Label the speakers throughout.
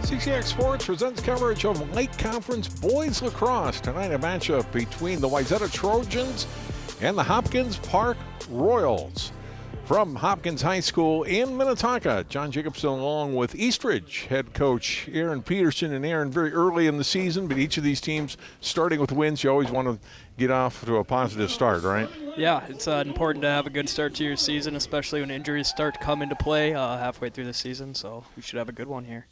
Speaker 1: CCX Sports presents coverage of Lake Conference Boys Lacrosse. Tonight a matchup between the Wayzata Trojans and the Hopkins Park Royals. From Hopkins High School in Minnetonka, John Jacobson along with Eastridge head coach Aaron Peterson. And Aaron, very early in the season, but each of these teams starting with wins, you always want to get off to a positive start, right?
Speaker 2: Yeah, it's important to have a good start to your season, especially when injuries start to come into play halfway through the season, so we should have a good one here.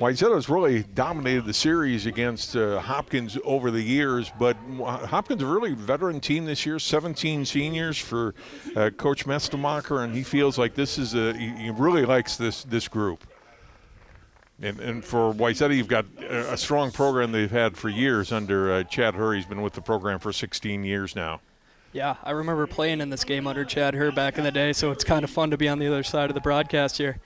Speaker 1: Wayzata's really dominated the series against Hopkins over the years, but Hopkins a really veteran team this year, 17 seniors for Coach Mestemacher, and he feels like this is he really likes this group. And for Wayzata, you've got a strong program they've had for years under Chad Hurry. He's been with the program for 16 years now.
Speaker 2: Yeah, I remember playing in this game under Chad Hurry back in the day, so it's kind of fun to be on the other side of the broadcast here.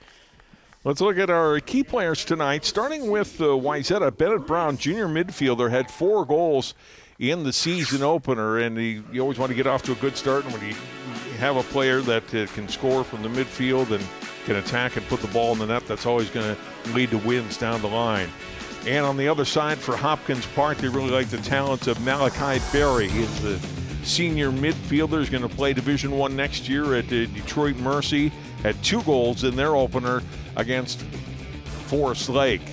Speaker 1: Let's look at our key players tonight, starting with Wayzata. Bennett Brown, junior midfielder, had 4 goals in the season opener, and you always want to get off to a good start. And when you have a player that can score from the midfield and can attack and put the ball in the net, that's always going to lead to wins down the line. And on the other side for Hopkins Park, they really like the talents of Malachi Berry. He's the senior midfielder. He's going to play Division I next year at Detroit Mercy. Had 2 goals in their opener against Forest Lake.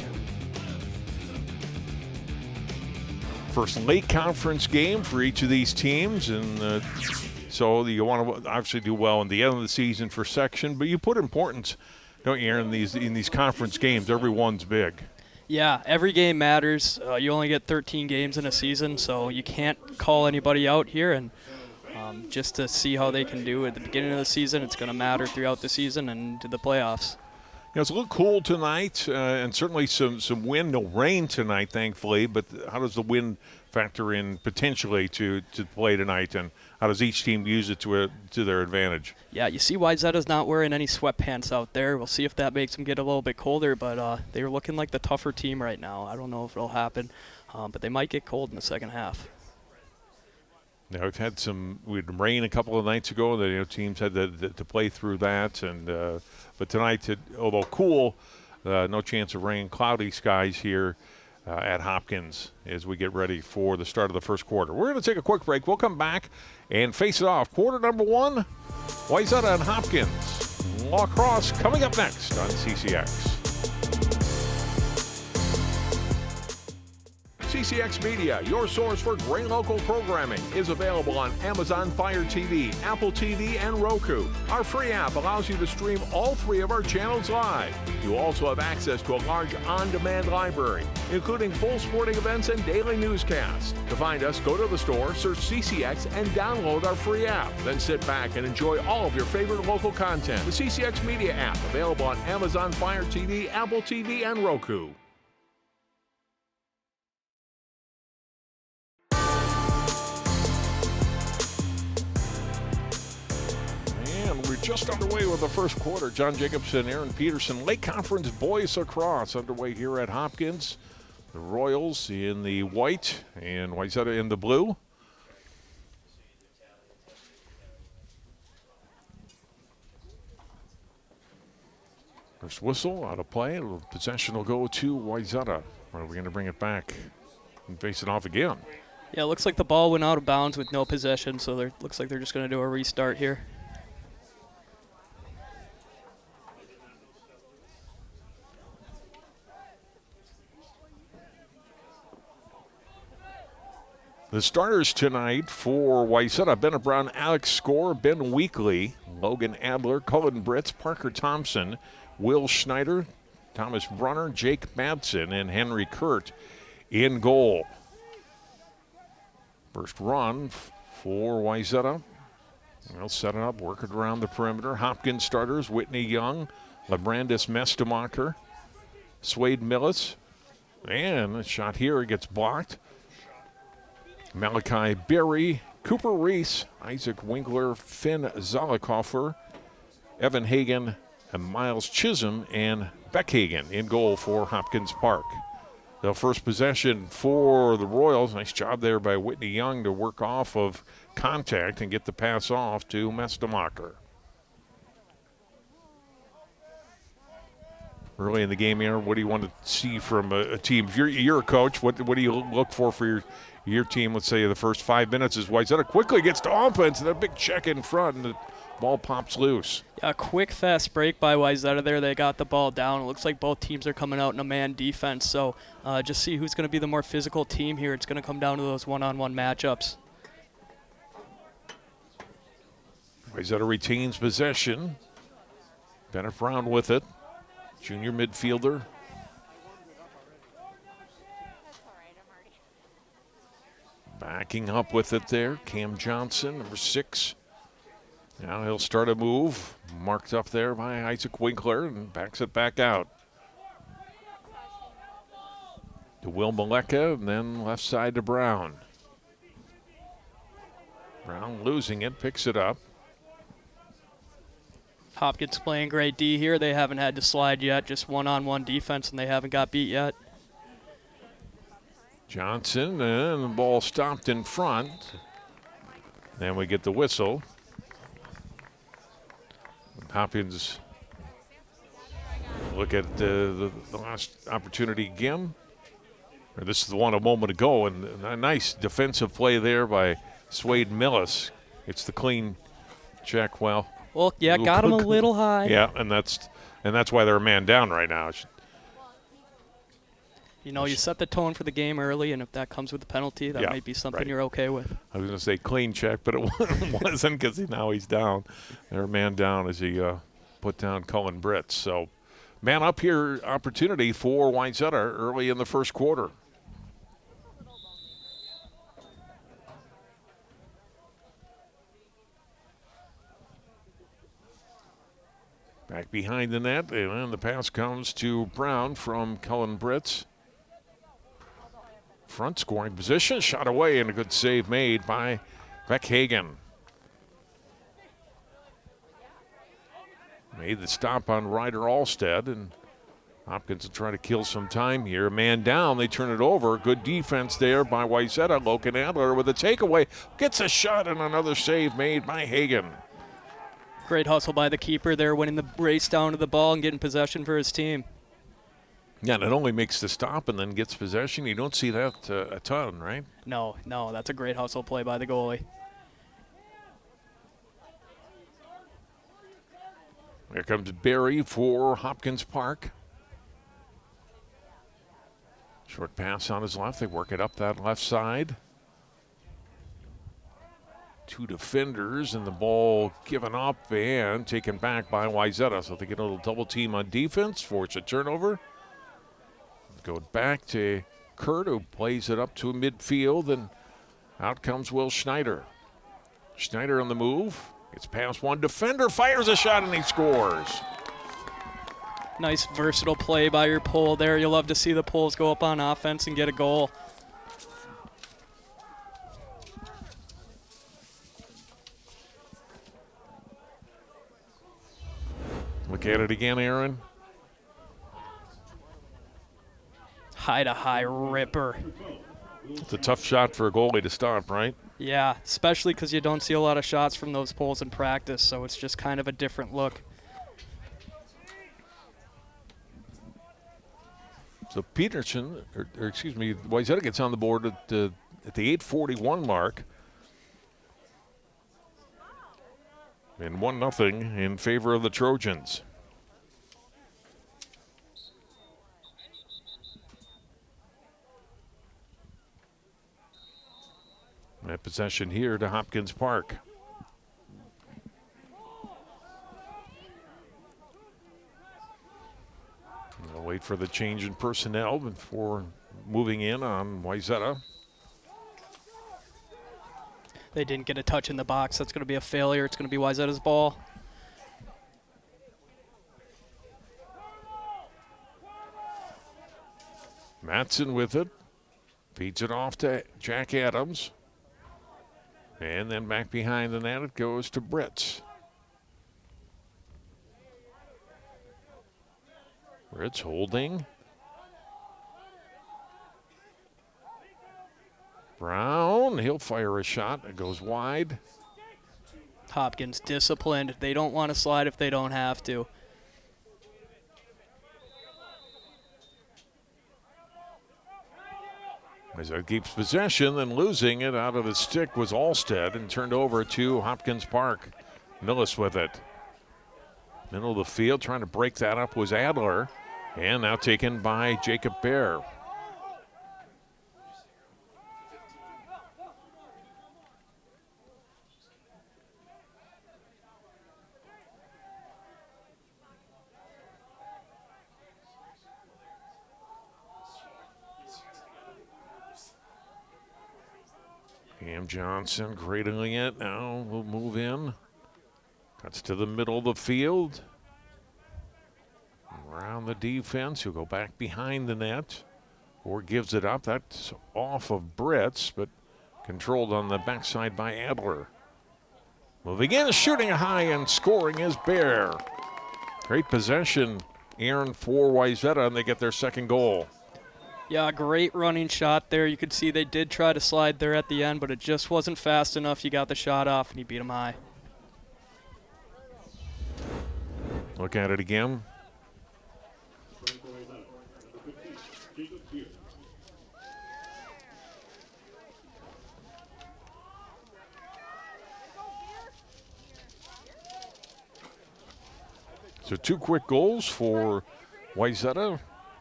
Speaker 1: First Lake Conference game for each of these teams, and so you want to obviously do well in the end of the season for section, but you put importance, don't you, Aaron, in these conference games. Every one's big.
Speaker 2: Yeah, every game matters. You only get 13 games in a season, so you can't call anybody out here, and just to see how they can do at the beginning of the season, it's going to matter throughout the season and to the playoffs.
Speaker 1: You know, it's a little cool tonight, and certainly some wind, no rain tonight, thankfully, but how does the wind factor in potentially to play tonight, and how does each team use it to their advantage? Yeah,
Speaker 2: you see Wayzata's not wearing any sweatpants out there. We'll see if that makes them get a little bit colder, but they're looking like the tougher team right now. I don't know if it'll happen, but they might get cold in the second half.
Speaker 1: Now, we had rain a couple of nights ago. The teams had to play through that, and but tonight, although cool, no chance of rain. Cloudy skies here at Hopkins as we get ready for the start of the first quarter. We're going to take a quick break. We'll come back and face it off. Quarter number 1, Wayzata and Hopkins. Lacrosse coming up next on CCX. CCX Media, your source for great local programming, is available on Amazon Fire TV, Apple TV, and Roku. Our free app allows you to stream all 3 of our channels live. You also have access to a large on-demand library, including full sporting events and daily newscasts. To find us, go to the store, search CCX, and download our free app. Then sit back and enjoy all of your favorite local content. The CCX Media app, available on Amazon Fire TV, Apple TV, and Roku. We're just underway with the first quarter. John Jacobson, Aaron Peterson, Lake Conference Boys Lacrosse underway here at Hopkins. The Royals in the white and Wayzata in the blue. First whistle, out of play. Possession will go to Wayzata. We're going to bring it back and face it off again.
Speaker 2: Yeah, it looks like the ball went out of bounds with no possession, so it looks like they're just going to do a restart here.
Speaker 1: The starters tonight for Wayzata: Bennett Brown, Alex Score, Ben Weekly, Logan Adler, Cullen Britz, Parker Thompson, Will Schneider, Thomas Brunner, Jake Madsen, and Henry Kurt in goal. First run for Wayzata. They'll set it up, work it around the perimeter. Hopkins starters: Whitney Young, Lebrandis Mestemacher, Swade Millis, and a shot here, it gets blocked. Malachi Berry, Cooper Reese, Isaac Winkler, Finn Zollikoffer, Evan Hagan, and Miles Chisholm, and Beck Hagan in goal for Hopkins Park. The first possession for the Royals. Nice job there by Whitney Young to work off of contact and get the pass off to Mestemacher. Early in the game here, what do you want to see from a team? If you're a coach, what do you look for your team? Let's say the first 5 minutes is Wayzata quickly gets to offense and a big check in front and the ball pops loose.
Speaker 2: A quick, fast break by Wayzata there. They got the ball down. It looks like both teams are coming out in a man defense. So just see who's going to be the more physical team here. It's going to come down to those one-on-one matchups.
Speaker 1: Wayzata retains possession. Bennett Brown with it. Junior midfielder. Backing up with it there. Cam Johnson, number 6. Now he'll start a move. Marked up there by Isaac Winkler and backs it back out. To Will Maleka and then left side to Brown. Brown losing it, picks it up.
Speaker 2: Hopkins playing great D here. They haven't had to slide yet, just one-on-one defense, and they haven't got beat yet.
Speaker 1: Johnson, and the ball stopped in front. Then we get the whistle. Hopkins look at the last opportunity again. Or this is the one a moment ago, and a nice defensive play there by Swade Millis. It's the clean check. Well,
Speaker 2: yeah, got him a little high.
Speaker 1: Yeah, and that's why they're a man down right now.
Speaker 2: You know, you set the tone for the game early, and if that comes with a penalty, that might be something you're okay with.
Speaker 1: I was going to say clean check, but it wasn't because now he's down. They're a man down as he put down Cullen Britz. So man up here opportunity for Wayzata early in the first quarter. Back behind the net, and then the pass comes to Brown from Cullen Britz. Front scoring position, shot away, and a good save made by Beck Hagen. Made the stop on Ryder Alstead, and Hopkins will try to kill some time here. Man down, they turn it over. Good defense there by Wayzata. Logan Adler with a takeaway. Gets a shot and another save made by Hagen.
Speaker 2: Great hustle by the keeper there, winning the race down to the ball and getting possession for his team.
Speaker 1: Yeah, and it only makes the stop and then gets possession. You don't see that a ton, right?
Speaker 2: No, that's a great hustle play by the goalie.
Speaker 1: Here comes Barry for Hopkins Park. Short pass on his left. They work it up that left side. 2 defenders, and the ball given up and taken back by Wayzata. So they get a little double team on defense, force a turnover. Go back to Kurt, who plays it up to midfield, and out comes Will Schneider. Schneider on the move. Gets past one defender, fires a shot, and he scores.
Speaker 2: Nice versatile play by your pole there. You'll love to see the poles go up on offense and get a goal.
Speaker 1: Look at it again, Aaron.
Speaker 2: High-to-high ripper.
Speaker 1: It's a tough shot for a goalie to stop, right?
Speaker 2: Yeah, especially because you don't see a lot of shots from those poles in practice, so it's just kind of a different look.
Speaker 1: So Peterson, or excuse me, Wayzata gets on the board at the 8:41 mark. And 1-0 in favor of the Trojans. That possession here to Hopkins Park. We'll wait for the change in personnel before moving in on Wayzata.
Speaker 2: They didn't get a touch in the box. That's going to be a failure. It's going to be Wayzata's ball.
Speaker 1: Matson with it. Feeds it off to Jack Adams. And then back behind the net it goes to Britz. Britz holding. Brown, he'll fire a shot. It goes wide.
Speaker 2: Hopkins disciplined. They don't want to slide if they don't have to.
Speaker 1: As it keeps possession, then losing it out of the stick was Alstead and turned over to Hopkins Park. Millis with it. Middle of the field, trying to break that up was Adler. And now taken by Jacob Bear. Cam Johnson cradling it. Now we'll move in. Cuts to the middle of the field. Around the defense. He'll go back behind the net. Or gives it up. That's off of Brits, but controlled on the backside by Adler. Moving in, shooting high and scoring is Bear. Great possession, Aaron, for Wayzata, and they get their second goal.
Speaker 2: Yeah, great running shot there. You could see they did try to slide there at the end, but it just wasn't fast enough. He got the shot off, and he beat him high.
Speaker 1: Look at it again. So 2 quick goals for Wayzata,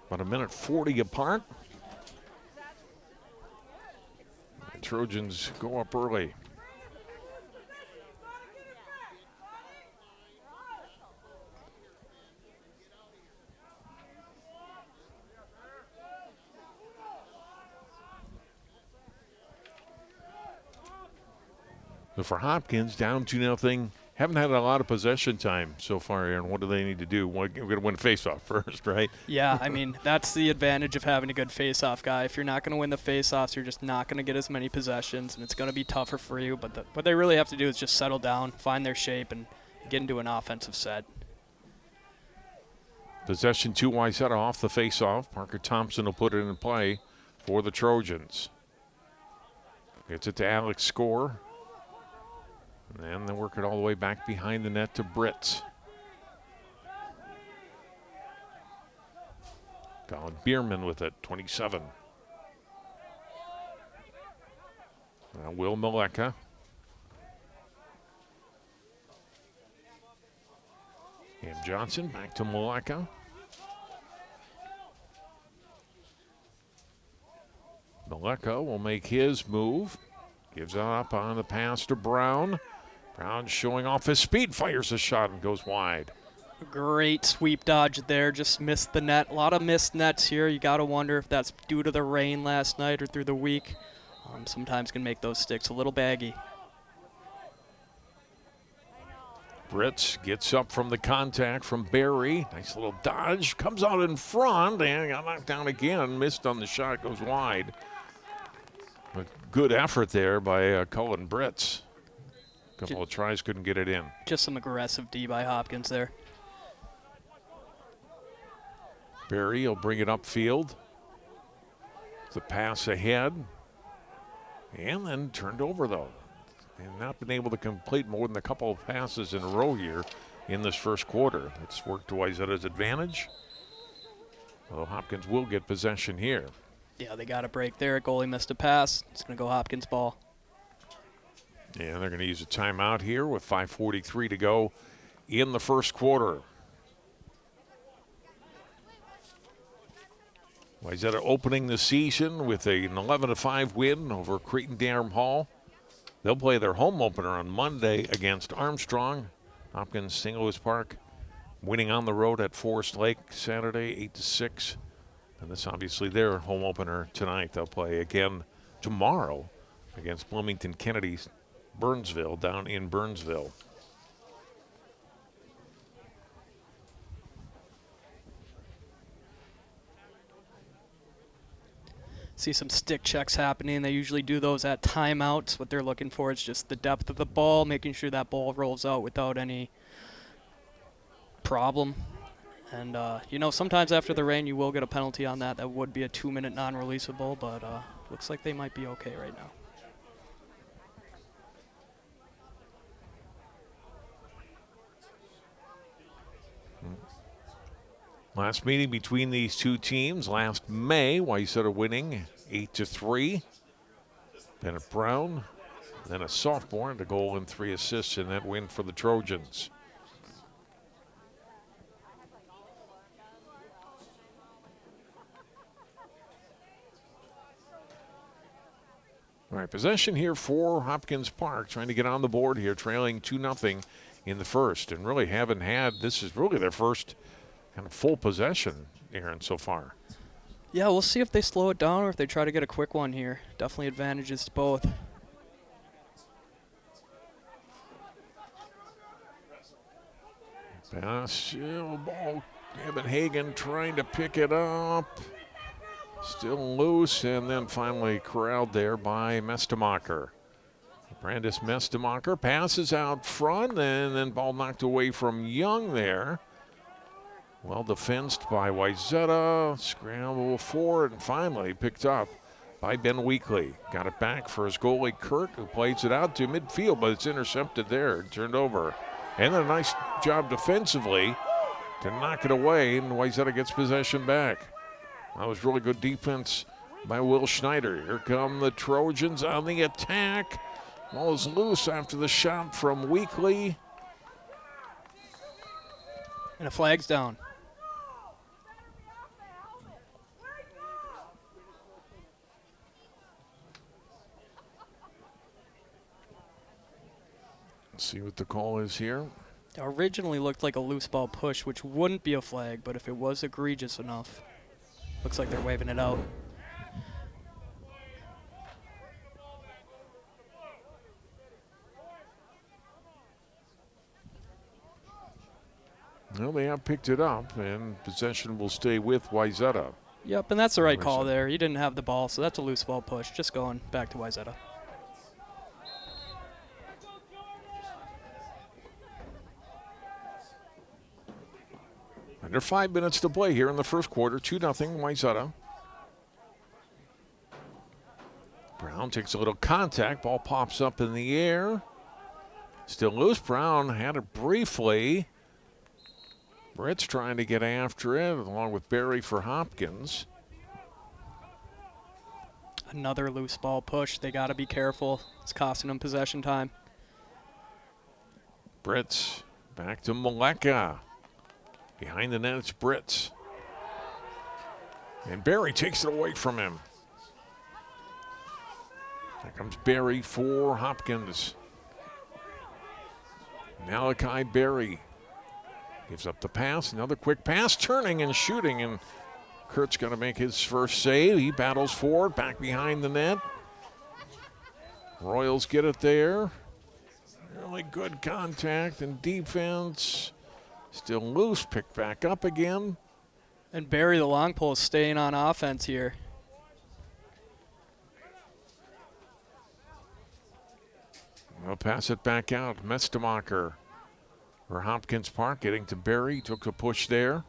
Speaker 1: about a minute 40 apart. The Trojans go up early. So for Hopkins, down 2-0. Haven't had a lot of possession time so far, Aaron. What do they need to do? We're going to win a faceoff first, right?
Speaker 2: Yeah, I mean, that's the advantage of having a good faceoff guy. If you're not going to win the faceoffs, you're just not going to get as many possessions, and it's going to be tougher for you. But what they really have to do is just settle down, find their shape, and get into an offensive set.
Speaker 1: Possession to Wayzata off the faceoff. Parker Thompson will put it in play for the Trojans. Gets it to Alex Score. And then they work it all the way back behind the net to Brits. Colin Bierman with it, 27. Now Will Maleka. Cam Johnson back to Maleka. Maleka will make his move. Gives it up on the pass to Brown. Brown showing off his speed, fires a shot and goes wide.
Speaker 2: Great sweep dodge there, just missed the net. A lot of missed nets here. You got to wonder if that's due to the rain last night or through the week. Sometimes can make those sticks a little baggy.
Speaker 1: Brits gets up from the contact from Barry. Nice little dodge, comes out in front and got knocked down again. Missed on the shot, goes wide. A good effort there by Cullen Brits. A couple of tries, couldn't get it in.
Speaker 2: Just some aggressive D by Hopkins there.
Speaker 1: Barry will bring it upfield. The pass ahead. And then turned over, though. And not been able to complete more than a couple of passes in a row here in this first quarter. It's worked to Wayzata's advantage. Although Hopkins will get possession here.
Speaker 2: Yeah, they got a break there. Goalie missed a pass. It's going to go Hopkins' ball.
Speaker 1: And they're going to use a timeout here with 5:43 to go in the first quarter. Wayzata opening the season with an 11-5 win over Cretin-Derham Hall. They'll play their home opener on Monday against Armstrong. Hopkins St. Louis Park winning on the road at Forest Lake Saturday, 8-6. And this obviously their home opener tonight. They'll play again tomorrow against Bloomington Kennedy's Burnsville down in Burnsville.
Speaker 2: See some stick checks happening. They usually do those at timeouts. What they're looking for is just the depth of the ball, making sure that ball rolls out without any problem. And, you know, sometimes after the rain you will get a penalty on that. That would be a 2-minute non-releasable, but looks like they might be okay right now.
Speaker 1: Last meeting between these two teams last May, Wayzata winning 8-3. Bennett Brown, then a sophomore, and a goal and 3 assists in that win for the Trojans. All right, possession here for Hopkins Park, trying to get on the board here, trailing 2-0 in the first, and really haven't had, this is really their first kind of full possession, Aaron, so far.
Speaker 2: Yeah, we'll see if they slow it down or if they try to get a quick one here. Definitely advantages to both.
Speaker 1: Pass, ball, Evan Hagen trying to pick it up. Still loose, and then finally corralled there by Mestemacher. Brandis Mestemacher passes out front, and then ball knocked away from Young there. Well defensed by Wayzata. Scramble forward, and finally picked up by Ben Weekly. Got it back for his goalie, Kurt, who plays it out to midfield, but it's intercepted there, turned over. And then a nice job defensively to knock it away, and Wayzata gets possession back. That was really good defense by Will Schneider. Here come the Trojans on the attack. Ball is loose after the shot from Weekly.
Speaker 2: And a flag's down.
Speaker 1: Let's see what the call is here.
Speaker 2: It originally looked like a loose ball push, which wouldn't be a flag, but if it was egregious enough, looks like they're waving it out.
Speaker 1: Well, they have picked it up, and possession will stay with Wayzata.
Speaker 2: Yep, and that's the right call there. He didn't have the ball, so that's a loose ball push. Just going back to Wayzata.
Speaker 1: Under 5 minutes to play here in the first quarter. 2-0 Wayzata. Brown takes a little contact. Ball pops up in the air. Still loose. Brown had it briefly. Britt's trying to get after it, along with Barry for Hopkins.
Speaker 2: Another loose ball push. They got to be careful. It's costing them possession time.
Speaker 1: Britt's back to Maleka. Behind the net, it's Britt's. And Barry takes it away from him. Here comes Barry for Hopkins. Malachi Barry gives up the pass. Another quick pass, turning and shooting, and Kurt's going to make his first save. He battles forward, back behind the net. Royals get it there. Really good contact and defense. Still loose, picked back up again.
Speaker 2: And Barry, the long pole, is staying on offense here.
Speaker 1: We'll pass it back out. Mestemacher for Hopkins Park, getting to Barry. Took a push there.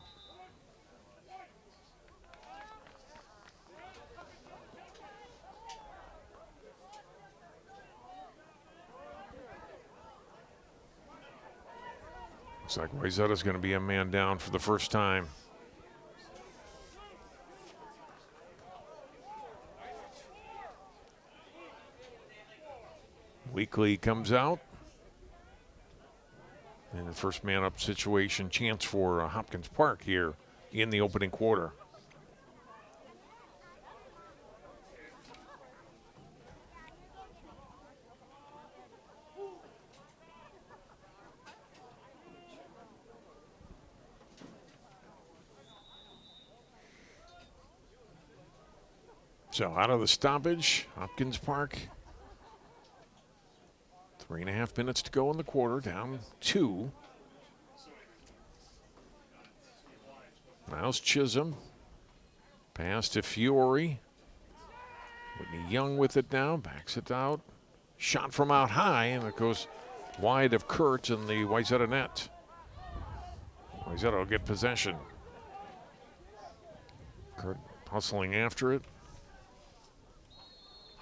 Speaker 1: Looks like Wayzata's going to be a man down for the first time. Weekly comes out. And the first man up situation, chance for Hopkins Park here in the opening quarter. So out of the stoppage, Hopkins Park. 3.5 minutes to go in the quarter, down 2. Miles Chisholm. Pass to Fiore. Whitney Young with it now, backs it out. Shot from out high, and it goes wide of Kurt in the Wayzata net. Wayzata will get possession. Kurt hustling after it.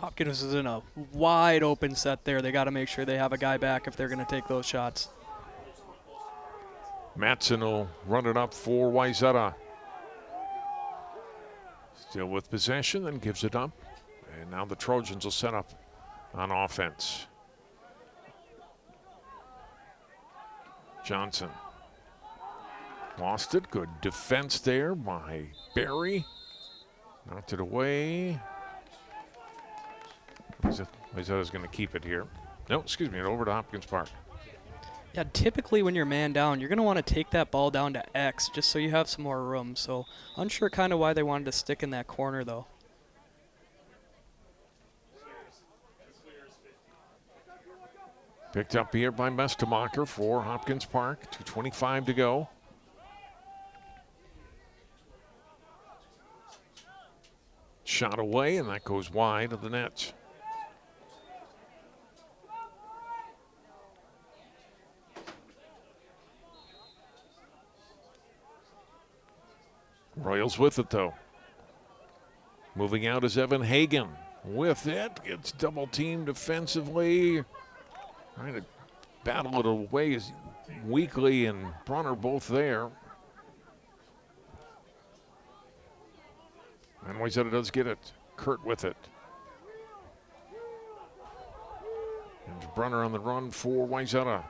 Speaker 2: Hopkins is in a wide open set there. They got to make sure they have a guy back if they're going to take those shots.
Speaker 1: Matson will run it up for Wayzata. Still with possession, then gives it up. And now the Trojans will set up on offense. Johnson. Lost it. Good defense there by Barry. Knocked it away. Wayzata's going to keep it here. No, excuse me, over to Hopkins Park.
Speaker 2: Yeah, typically when you're man down, you're going to want to take that ball down to X just so you have some more room. So unsure kind of why they wanted to stick in that corner, though.
Speaker 1: Picked up here by Mestemacher for Hopkins Park. 2:25 to go. Shot away, and that goes wide of the net. Royals with it, though. Moving out is Evan Hagan. With it, gets double teamed defensively. Trying to battle it away as Weekly and Brunner both there. And Wayzata does get it. Kurt with it. And Brunner on the run for Wayzata.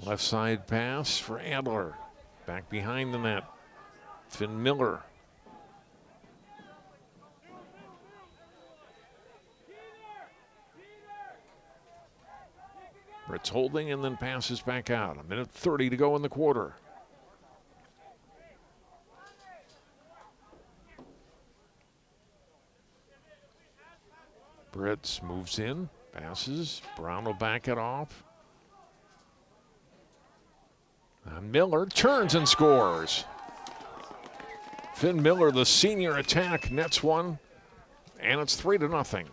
Speaker 1: Left side pass for Adler. Back behind the net. Finn Miller. Britt's holding and then passes back out. 1:30 to go in the quarter. Britz moves in, passes. Brown will back it off. And Miller turns and scores. Finn Miller, the senior attack, nets one, and it's 3-0.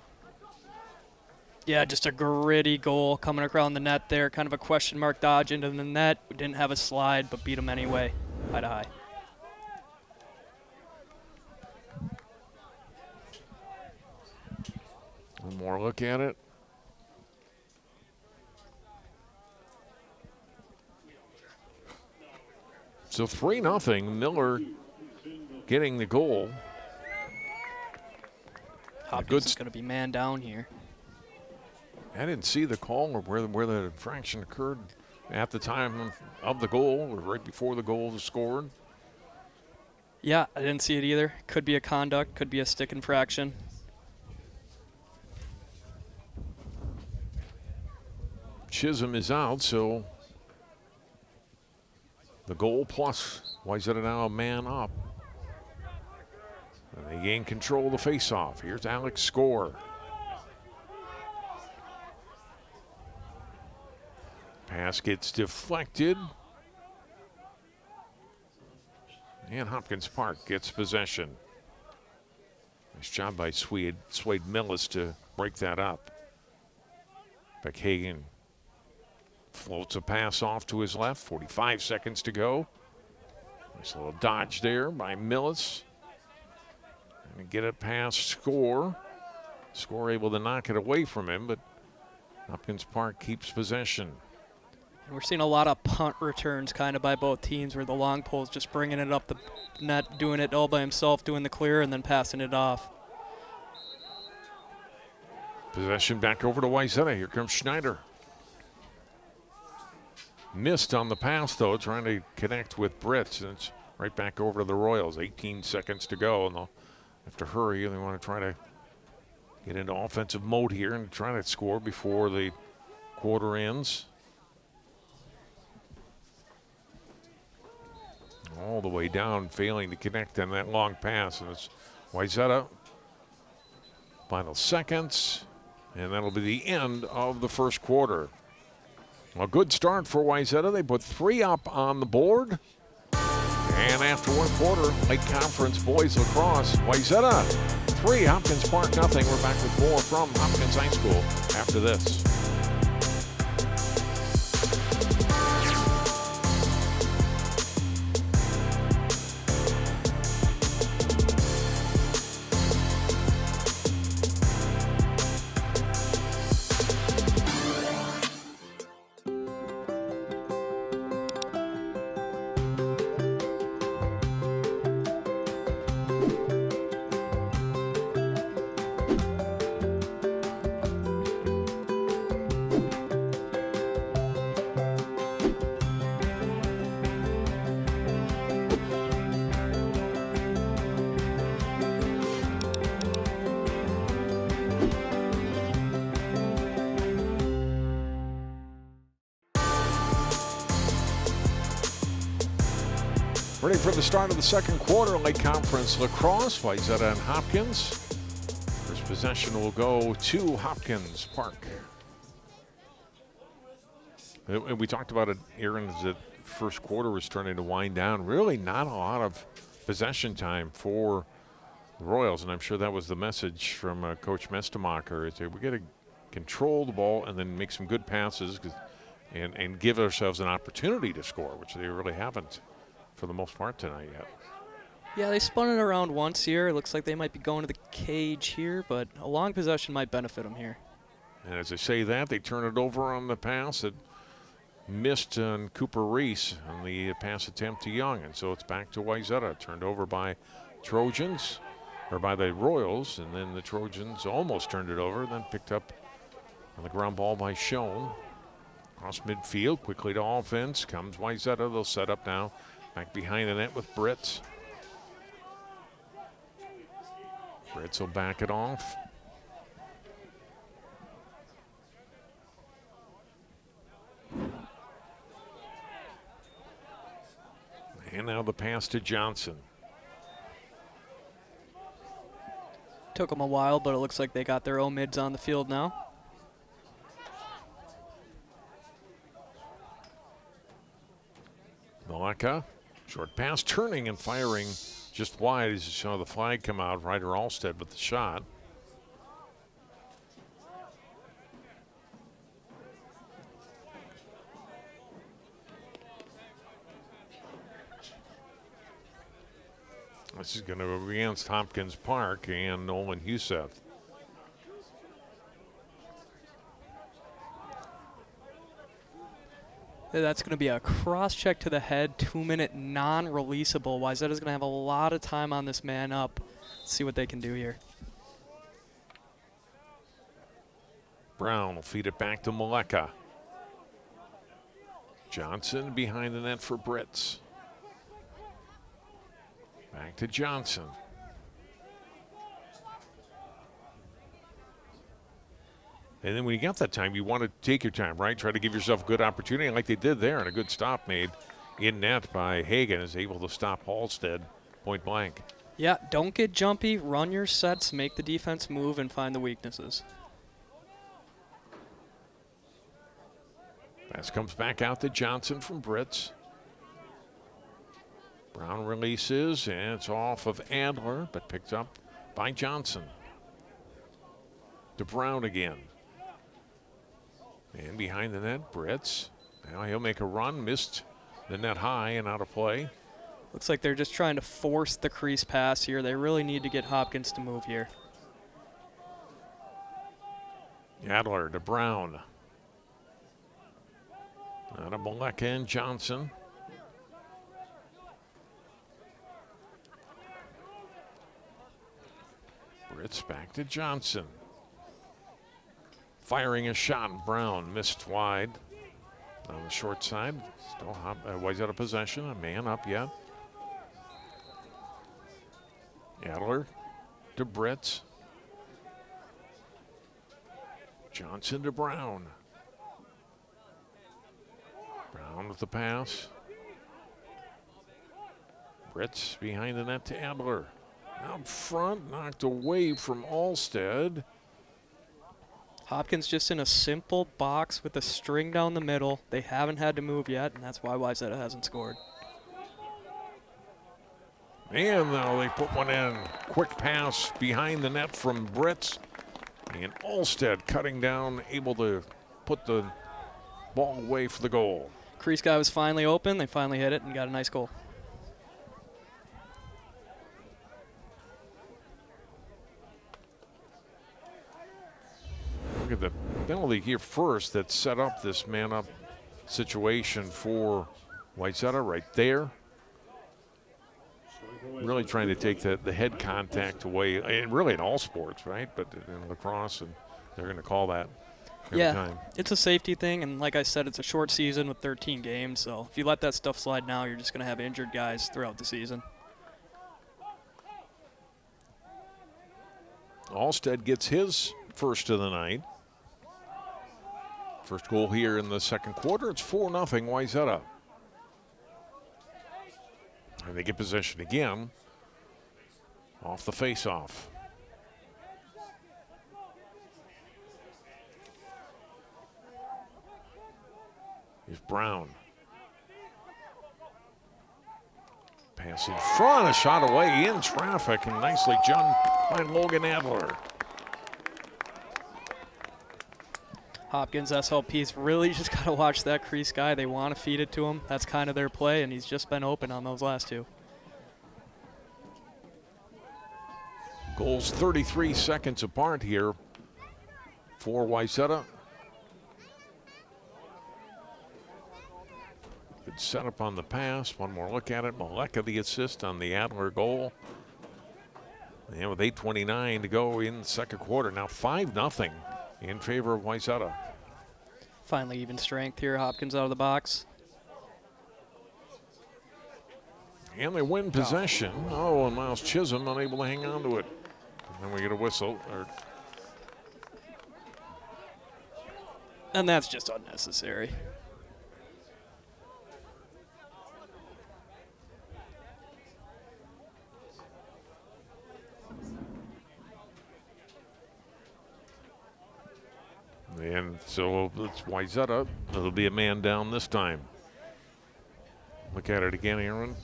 Speaker 2: Yeah, just a gritty goal coming around the net there. Kind of a question mark dodge into the net. We didn't have a slide, but beat him anyway. High to high.
Speaker 1: One more look at it. So 3-0. Miller getting the goal.
Speaker 2: Hopkins is going to be man down here.
Speaker 1: I didn't see the call or where the infraction occurred at the time of the goal or right before the goal was scored.
Speaker 2: Yeah, I didn't see it either. Could be a conduct, could be a stick infraction.
Speaker 1: Chisholm is out, so the goal plus Wayzata now a man up. And they gain control of the faceoff. Here's Alex Score. Pass gets deflected. And Hopkins Park gets possession. Nice job by Swade Millis to break that up. Beckhagen floats a pass off to his left. 45 seconds to go. Nice little dodge there by Millis. And get it past Score. Score able to knock it away from him, but Hopkins Park keeps possession.
Speaker 2: And we're seeing a lot of punt returns kind of by both teams where the long pole's just bringing it up the net, doing it all by himself, doing the clear, and then passing it off.
Speaker 1: Possession back over to Wayzata. Here comes Schneider. Missed on the pass, though, trying to connect with Britz. And it's right back over to the Royals. 18 seconds to go, and they'll have to hurry. They want to try to get into offensive mode here and try to score before the quarter ends. All the way down, failing to connect on that long pass. And it's Wayzata. Final seconds. And that'll be the end of the first quarter. A good start for Wayzata. They put 3 up on the board. And after one quarter, Lake Conference boys lacrosse, Wayzata 3, Hopkins Park nothing. We're back with more from Hopkins High School after this. Ready for the start of the second quarter, Lake Conference Lacrosse, Wayzata and Hopkins. First possession will go to Hopkins Park. We talked about it, Aaron, as the first quarter was starting to wind down. Really not a lot of possession time for the Royals, and I'm sure that was the message from Coach Mestemacher. We got to control the ball and then make some good passes and give ourselves an opportunity to score, which they really haven't for the most part tonight yet.
Speaker 2: Yeah, they spun it around once here. It looks like they might be going to the cage here, but a long possession might benefit them here.
Speaker 1: And as they say that, they turn it over on the pass that missed on Cooper Reese on the pass attempt to Young. And so it's back to Wayzata, turned over by Trojans, or by the Royals, and then the Trojans almost turned it over, then picked up on the ground ball by Schoen. Cross midfield, quickly to offense, comes Wayzata. They'll set up now. Back behind the net with Britz. Britz will back it off. And now the pass to Johnson.
Speaker 2: Took them a while, but it looks like they got their own mids on the field now.
Speaker 1: Maleka, short pass, turning and firing just wide as you saw the flag come out. Ryder Alstead with the shot. This is going to be against Hopkins Park and Nolan Huseth.
Speaker 2: That's going to be a cross-check to the head, 2-minute non-releasable. Wayzata's going to have a lot of time on this man up. Let's see what they can do here.
Speaker 1: Brown will feed it back to Maleka. Johnson behind the net for Britz. Back to Johnson. And then when you got that time, you want to take your time, right? Try to give yourself a good opportunity like they did there, and a good stop made in net by Hagan is able to stop Halstead point blank.
Speaker 2: Yeah, don't get jumpy. Run your sets, make the defense move, and find the weaknesses.
Speaker 1: Pass comes back out to Johnson from Britz. Brown releases, and it's off of Adler, but picked up by Johnson. To Brown again. And behind the net, Britz. Now he'll make a run, missed the net high and out of play.
Speaker 2: Looks like they're just trying to force the crease pass here. They really need to get Hopkins to move here.
Speaker 1: Adler to Brown. Out of Maleka and Johnson. Britz back to Johnson. Firing a shot, Brown missed wide on the short side. Still Wayzata possession, a man up yet. Adler to Britz. Johnson to Brown. Brown with the pass. Britz behind the net to Adler. Out front, knocked away from Alstead.
Speaker 2: Hopkins just in a simple box with a string down the middle. They haven't had to move yet, and that's why Wayzata hasn't scored.
Speaker 1: And now they put one in. Quick pass behind the net from Britz. And Alstead cutting down, able to put the ball away for the goal.
Speaker 2: Crease guy was finally open. They finally hit it and got a nice goal.
Speaker 1: Look at the penalty here first that set up this man-up situation for Wayzata right there. Really trying to take the head contact away, and really in all sports, right? But in lacrosse, and they're going to call that every time.
Speaker 2: It's a safety thing, and like I said, it's a short season with 13 games, so if you let that stuff slide now, you're just going to have injured guys throughout the season.
Speaker 1: Alstead gets his first of the night. First goal here in the second quarter. It's 4-0 Wayzata. And they get possession again off the face-off. Here's Brown. Pass in front, a shot away in traffic, and nicely done by Logan Adler.
Speaker 2: Hopkins SLP's really just got to watch that crease guy. They want to feed it to him. That's kind of their play, and he's just been open on those last two.
Speaker 1: Goals 33 seconds apart here for Wayzata. Good setup on the pass. One more look at it. Maleka the assist on the Adler goal. And with 8:29 to go in the second quarter. Now 5-0 in favor of Wayzata.
Speaker 2: Finally even strength here. Hopkins out of the box.
Speaker 1: And they win possession. Oh, and Miles Chisholm unable to hang on to it. And then we get a whistle.
Speaker 2: And that's just unnecessary.
Speaker 1: And so it's Wayzata. It'll be a man down this time. Look at it again, Aaron.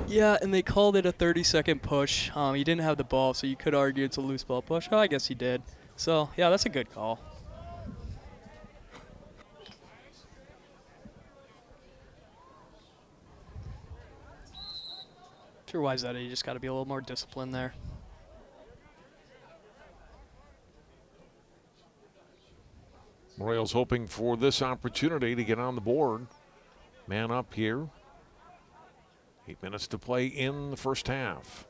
Speaker 2: Yeah, and they called it a 30-second push. He didn't have the ball, so you could argue it's a loose ball push. Oh, I guess he did. So, yeah, that's a good call. Sure, Wayzata, you just got to be a little more disciplined there.
Speaker 1: Royals hoping for this opportunity to get on the board. Man up here. 8 minutes to play in the first half.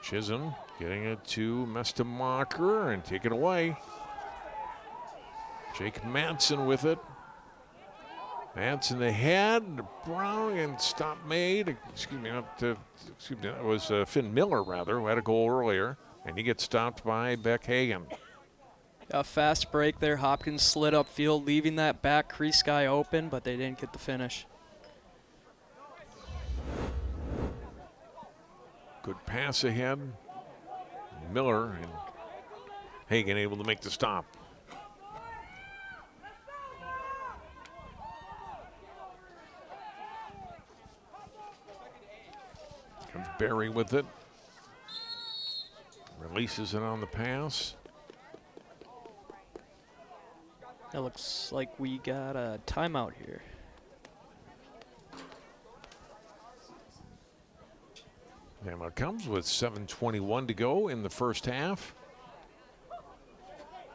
Speaker 1: Chisholm getting it to Mestemacher and take it away. Jake Madsen with it. Madsen ahead. Brown and stop made. That was Finn Miller, rather, who had a goal earlier. And he gets stopped by Beck Hagen.
Speaker 2: A fast break there. Hopkins slid upfield, leaving that back crease guy open, but they didn't get the finish.
Speaker 1: Good pass ahead. Miller and Hagen able to make the stop. Comes Barry with it. Releases it on the pass.
Speaker 2: It looks like we got a timeout here.
Speaker 1: And it comes with 7:21 to go in the first half.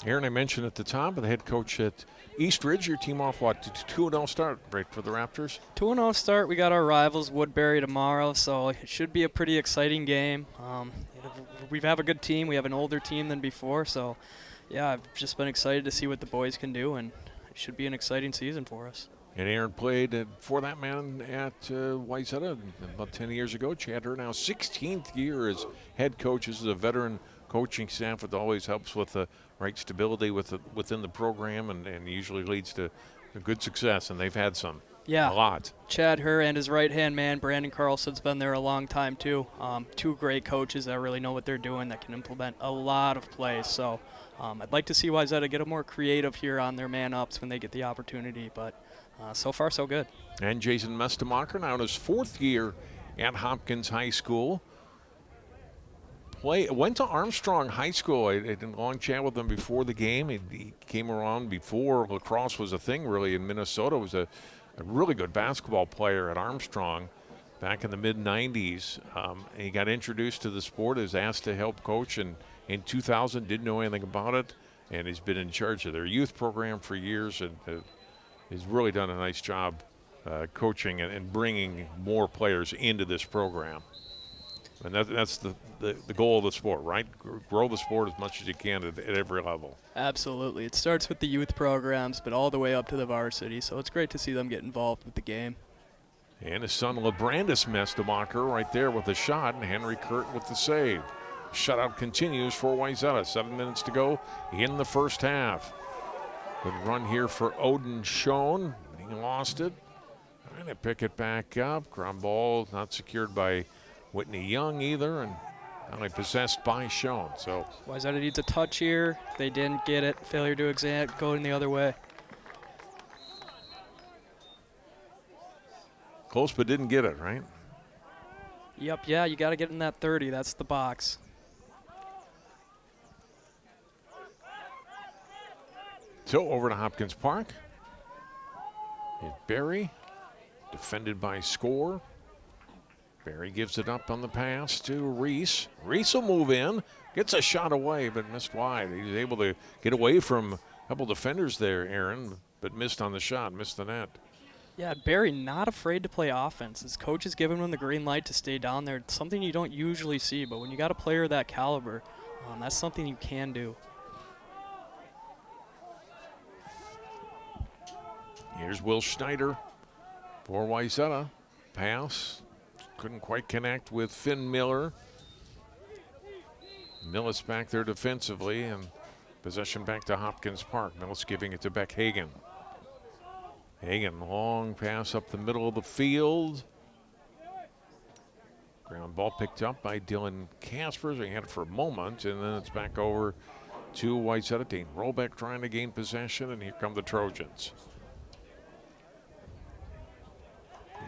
Speaker 1: Aaron, I mentioned at the top, the head coach at Eastridge, your team off what, 2-0 start right for the Raptors?
Speaker 2: 2-0 start. We got our rivals Woodbury tomorrow, so it should be a pretty exciting game. We have a good team. We have an older team than before, so yeah, I've just been excited to see what the boys can do, and it should be an exciting season for us.
Speaker 1: And Aaron played for that man at Wayzata about 10 years ago. Chad Hurd now 16th year as head coach. This is a veteran coaching staff that always helps with the right stability within the program and usually leads to good success, and they've had some.
Speaker 2: Yeah,
Speaker 1: a lot.
Speaker 2: Chad Hurd and his right-hand man, Brandon Carlson's been there a long time too. Two great coaches that really know what they're doing, that can implement a lot of plays. So I'd like to see Wayzata get a more creative here on their man-ups when they get the opportunity, but so far so good. And
Speaker 1: Jason Mestemacher now in his 4th year at Hopkins High School. Went to Armstrong High School. I had a long chat with him before the game. He came around before lacrosse was a thing really in Minnesota. Was a really good basketball player at Armstrong back in the mid-90s. He got introduced to the sport, was asked to help coach, and in 2000 didn't know anything about it, and he's been in charge of their youth program for years, and he's really done a nice job coaching and bringing more players into this program. And that's the goal of the sport, right? Grow the sport as much as you can at every level.
Speaker 2: Absolutely. It starts with the youth programs, but all the way up to the varsity. So it's great to see them get involved with the game.
Speaker 1: And his son, Lebrandis Mestemacher, right there with a shot, and Henry Kurt with the save. Shutout continues for Wayzata. 7 minutes to go in the first half. Good run here for Odin Schoen. He lost it. Trying to pick it back up. Ground ball not secured by Whitney Young either, and only possessed by Schoen. So
Speaker 2: Wayzata needs a touch here. They didn't get it. Failure to go in the other way.
Speaker 1: close, but didn't get it, right?
Speaker 2: Yep, yeah, you got to get in that 30. That's the box.
Speaker 1: So over to Hopkins Park. Hit Barry, defended by Score. Barry gives it up on the pass to Reese. Reese will move in, gets a shot away, but missed wide. He was able to get away from a couple defenders there, Aaron, but missed on the shot, missed the net.
Speaker 2: Yeah, Barry not afraid to play offense. His coach has given him the green light to stay down there. It's something you don't usually see, but when you got a player of that caliber, that's something you can do.
Speaker 1: Here's Will Schneider for Wayzata. Pass. Couldn't quite connect with Finn Miller. Millis back there defensively, and possession back to Hopkins Park. Millis giving it to Beck Hagan. Hagan, long pass up the middle of the field. Ground ball picked up by Dylan Caspers. He had it for a moment, and then it's back over to Wayzata team. Rollback trying to gain possession, and here come the Trojans.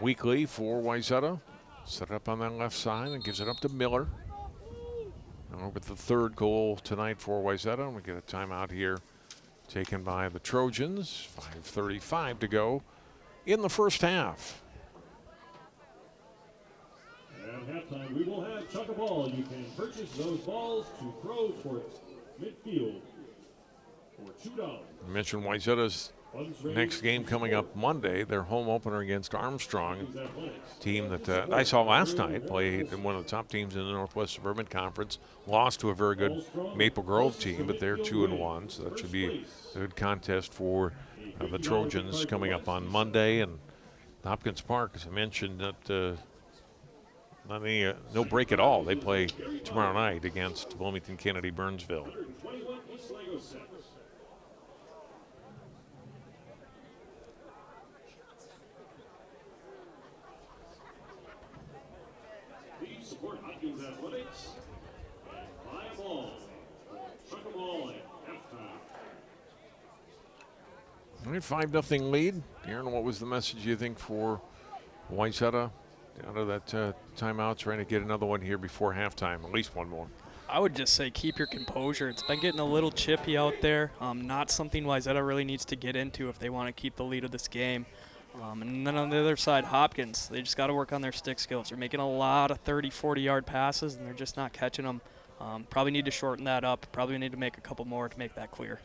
Speaker 1: Weekly for Wayzata. Set up on that left side and gives it up to Miller. And with the third goal tonight for Wayzata, and we get a timeout here taken by the Trojans. 5:35 to go in the first half.
Speaker 3: At halftime, we will have Chuck a Ball. You can purchase those balls to throw towards midfield for $2.
Speaker 1: I mentioned Wayzata's next game coming up Monday, their home opener against Armstrong, team that I saw last night, played in one of the top teams in the Northwest Suburban Conference, lost to a very good Maple Grove team, but they're 2-1, so that should be a good contest for the Trojans coming up on Monday. And Hopkins Park, as I mentioned, no break at all. They play tomorrow night against Bloomington Kennedy Burnsville.
Speaker 3: Support Hopkins Athletics and buy a ball for Chuck a Ball at halftime.
Speaker 1: All right, 5-0 lead. Aaron, what was the message you think for Wayzata out of that timeout, trying to get another one here before halftime, at least one more? I
Speaker 2: would just say keep your composure. It's been getting a little chippy out there. Not something Wayzata really needs to get into if they want to keep the lead of this game. And then on the other side, Hopkins, they just got to work on their stick skills. They're making a lot of 30, 40-yard passes, and they're just not catching them. Probably need to shorten that up. Probably need to make a couple more to make that clear.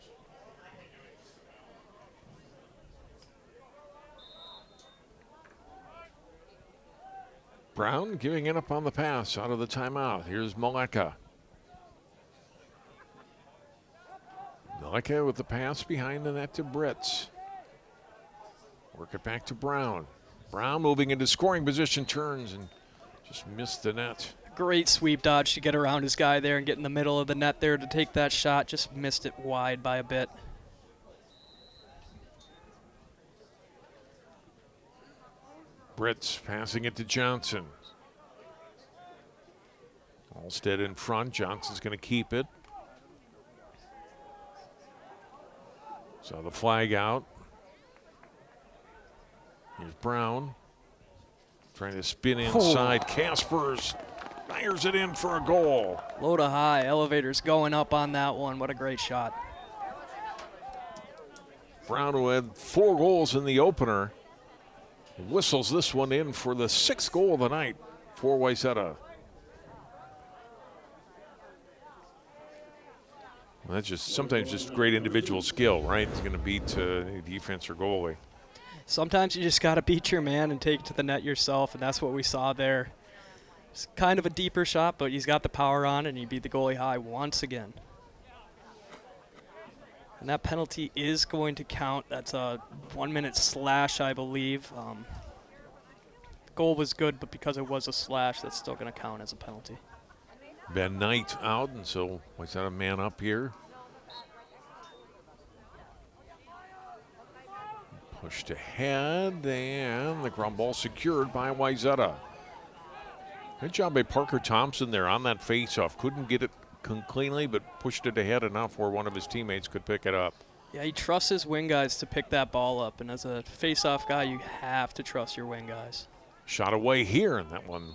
Speaker 1: Brown giving it up on the pass out of the timeout. Here's Maleka. Maleka with the pass behind the net to Britz. Work it back to Brown. Brown moving into scoring position, turns and just missed the net.
Speaker 2: Great sweep dodge to get around his guy there and get in the middle of the net there to take that shot. Just missed it wide by a bit.
Speaker 1: Britz passing it to Johnson. Alstead in front. Johnson's going to keep it. So the flag out. Here's Brown trying to spin inside. Oh. Caspers fires it in for a goal.
Speaker 2: Low to high, elevators going up on that one. What a great shot.
Speaker 1: Brown, who had 4 goals in the opener, whistles this one in for the 6th goal of the night for Wayzata. Well, that's just sometimes just great individual skill, right? It's going to beat any defense or goalie.
Speaker 2: Sometimes you just got to beat your man and take it to the net yourself, and that's what we saw there. It's kind of a deeper shot, but he's got the power on, and he beat the goalie high once again. And that penalty is going to count. That's a 1-minute slash, I believe. The goal was good, but because it was a slash, that's still going to count as a penalty.
Speaker 1: Ben Knight out, and so Wayzata man up here. Pushed ahead, and the ground ball secured by Wayzata. Good job by Parker Thompson there on that faceoff. Couldn't get it cleanly, but pushed it ahead enough where one of his teammates could pick it up.
Speaker 2: Yeah, he trusts his wing guys to pick that ball up, and as a face-off guy, you have to trust your wing guys.
Speaker 1: Shot away here, and that one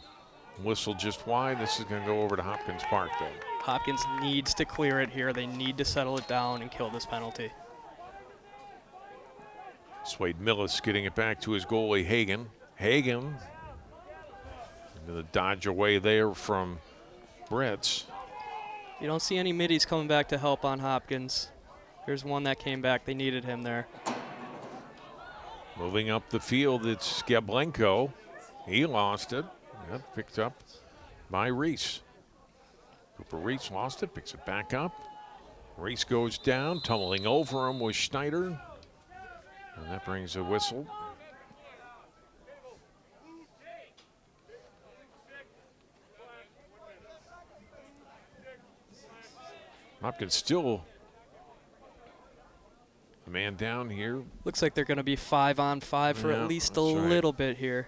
Speaker 1: whistled just wide. This is going to go over to Hopkins Park, though.
Speaker 2: Hopkins needs to clear it here. They need to settle it down and kill this penalty.
Speaker 1: Swade Millis getting it back to his goalie, Hagan. Hagan, the dodge away there from Britz.
Speaker 2: You don't see any middies coming back to help on Hopkins. Here's one that came back. They needed him there.
Speaker 1: Moving up the field, it's Skablenko. He lost it. Yep, picked up by Reese. Cooper Reese lost it, picks it back up. Reese goes down, tumbling over him was Schneider. And that brings a whistle. Hopkins still a man down here.
Speaker 2: Looks like they're going to be 5-on-5 for at least a little bit here.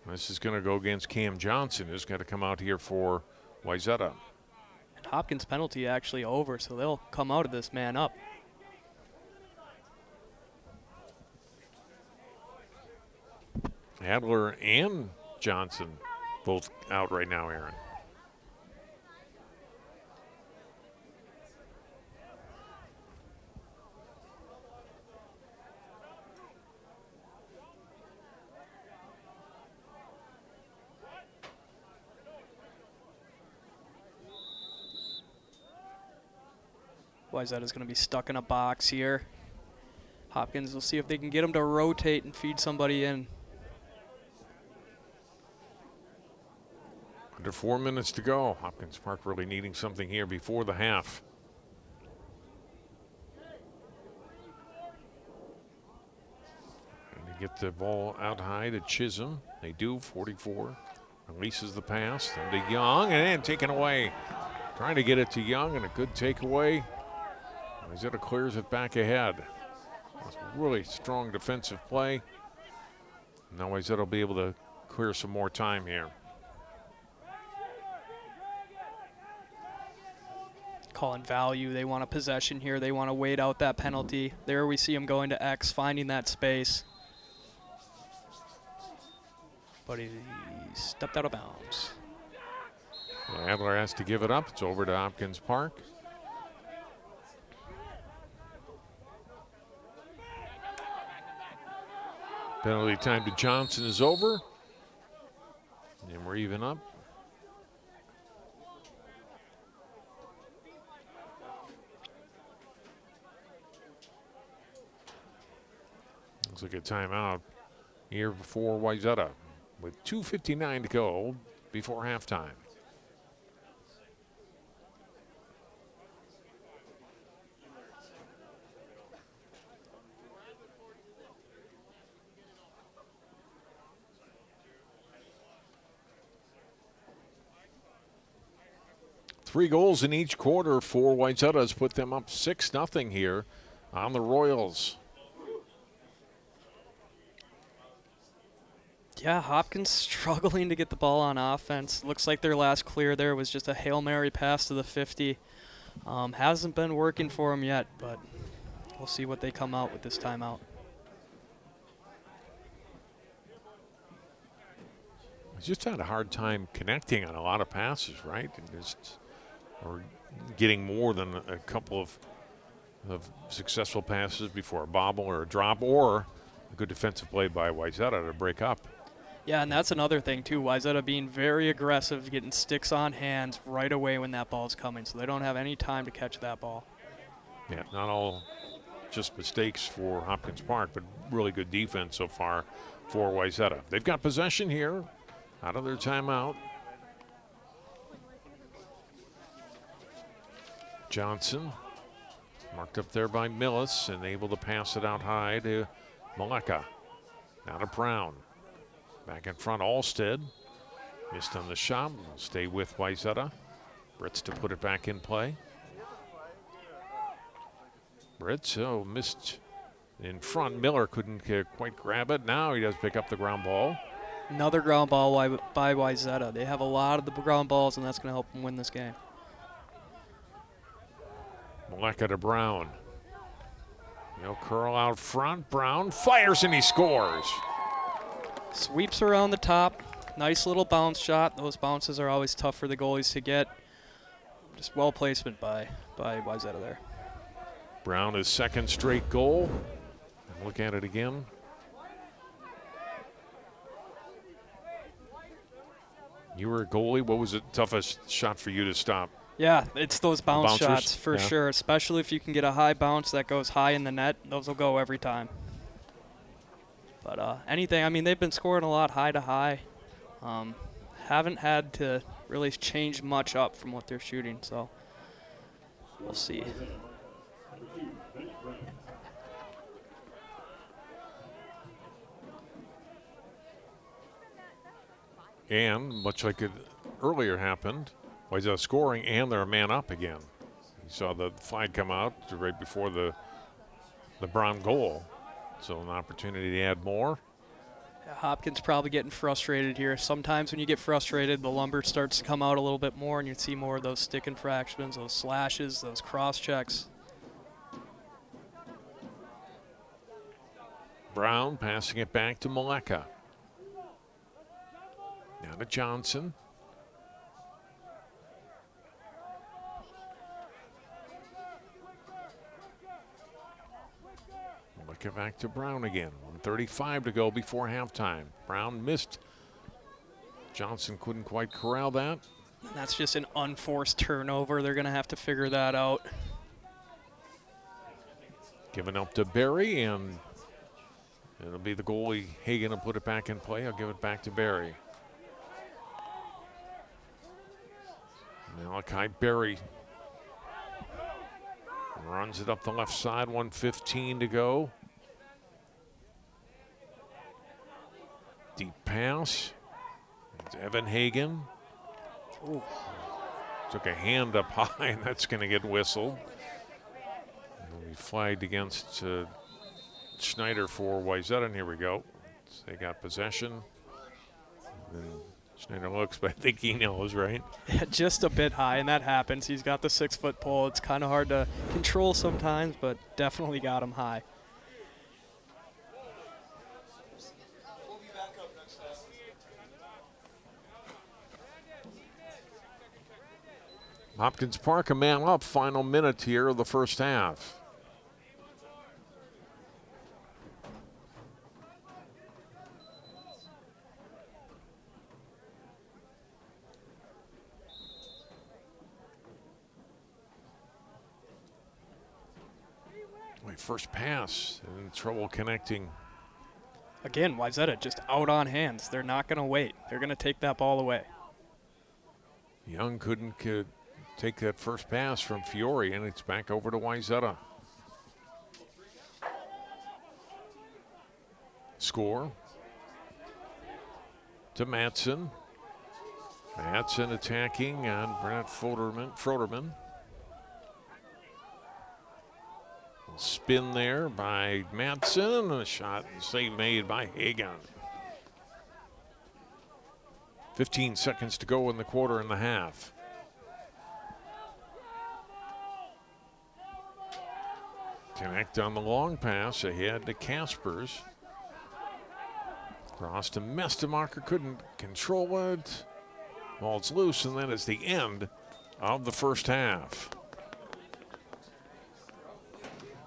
Speaker 1: This is going to go against Cam Johnson, who's got to come out here for Wayzata.
Speaker 2: And Hopkins' penalty actually over, so they'll come out of this man up.
Speaker 1: Adler and Johnson both out right now, Aaron.
Speaker 2: Wayzata's going to be stuck in a box here. Hopkins will see if they can get him to rotate and feed somebody in.
Speaker 1: Under 4 minutes to go. Hopkins Park really needing something here before the half. And to get the ball out high to Chisholm. They do, 44. Releases the pass. Then to Young, and then taken away. Trying to get it to Young, and a good takeaway. Wayzata clears it back ahead. That's a really strong defensive play. Now Wayzata will be able to clear some more time here.
Speaker 2: Calling value. They want a possession here. They want to wait out that penalty. There we see him going to X, finding that space. But he stepped out of bounds.
Speaker 1: Well, Adler has to give it up. It's over to Hopkins Park. Penalty time to Johnson is over. And we're even up. Looks like a timeout here for Wayzata with 2:59 to go before halftime. Three goals in each quarter for Wayzata has put them up 6-0 here on the Royals.
Speaker 2: Yeah, Hopkins struggling to get the ball on offense. Looks like their last clear there was just a Hail Mary pass to the 50. Hasn't been working for them yet, but we'll see what they come out with this timeout.
Speaker 1: He's just had a hard time connecting on a lot of passes, right? Or getting more than a couple of successful passes before a bobble or a drop, or a good defensive play by Wayzata to break up.
Speaker 2: Yeah, and that's another thing, too. Wayzata being very aggressive, getting sticks on hands right away when that ball's coming, so they don't have any time to catch that ball.
Speaker 1: Yeah, not all just mistakes for Hopkins Park, but really good defense so far for Wayzata. They've got possession here out of their timeout. Johnson marked up there by Millis and able to pass it out high to Maleka. Now to Brown. Back in front, Alstead. Missed on the shot. Will stay with Wayzata. Britz to put it back in play. Britz missed In front, Miller couldn't quite grab it. Now he does pick up the ground ball.
Speaker 2: Another ground ball by Wayzata. They have a lot of the ground balls, and that's going to help them win this game.
Speaker 1: Maleka to Brown. He'll curl out front. Brown fires and he scores.
Speaker 2: Sweeps around the top. Nice little bounce shot. Those bounces are always tough for the goalies to get. Just well placement by Wayzata there.
Speaker 1: Brown his second straight goal. Look at it again. You were a goalie. What was the toughest shot for you to stop?
Speaker 2: Yeah, it's those bounce
Speaker 1: bouncers?
Speaker 2: shots for
Speaker 1: Yeah.
Speaker 2: sure, especially if you can get a high bounce that goes high in the net. Those will go every time. But anything, I mean, they've been scoring a lot high to high. Haven't had to really change much up from what they're shooting, so we'll see.
Speaker 1: And much like it earlier happened, Wayzata scoring and they're a man up again. You saw the flag come out right before the Brown goal. So an opportunity to add more.
Speaker 2: Yeah, Hopkins probably getting frustrated here. Sometimes when you get frustrated, the lumber starts to come out a little bit more, and you see more of those stick infractions, those slashes, those cross checks.
Speaker 1: Brown passing it back to Maleka. Now to Johnson. Maleka back to Brown again. 1:35 to go before halftime. Brown missed. Johnson couldn't quite corral that.
Speaker 2: And that's just an unforced turnover. They're going to have to figure that out.
Speaker 1: Giving up to Barry, and it'll be the goalie Hagan to put it back in play. I'll give it back to Barry. Malachi Berry runs it up the left side, 1:15 to go. Deep pass. It's Evan Hagan.
Speaker 2: Ooh.
Speaker 1: Took a hand up high, and that's going to get whistled. It'll be flagged against Schneider for Wayzata, and here we go. So they got possession. And Schneider looks, but I think he knows, right?
Speaker 2: Just a bit high, and that happens. He's got the 6-foot pole. It's kind of hard to control sometimes, but definitely got him high.
Speaker 1: Hopkins Park a man up, final minute here of the first half. First pass, and trouble connecting.
Speaker 2: Again, Wayzata just out on hands. They're not going to wait. They're going to take that ball away.
Speaker 1: Young couldn't take that first pass from Fiore, and it's back over to Wayzata. Score to Matson. Matson attacking on Brent Froderman. Spin there by Matson. A shot and save made by Hagan. 15 seconds to go in the quarter and a half. Connect on the long pass ahead to Kaspers. Cross to Mestemacher, couldn't control it. Ball's loose, and that is the end of the first half.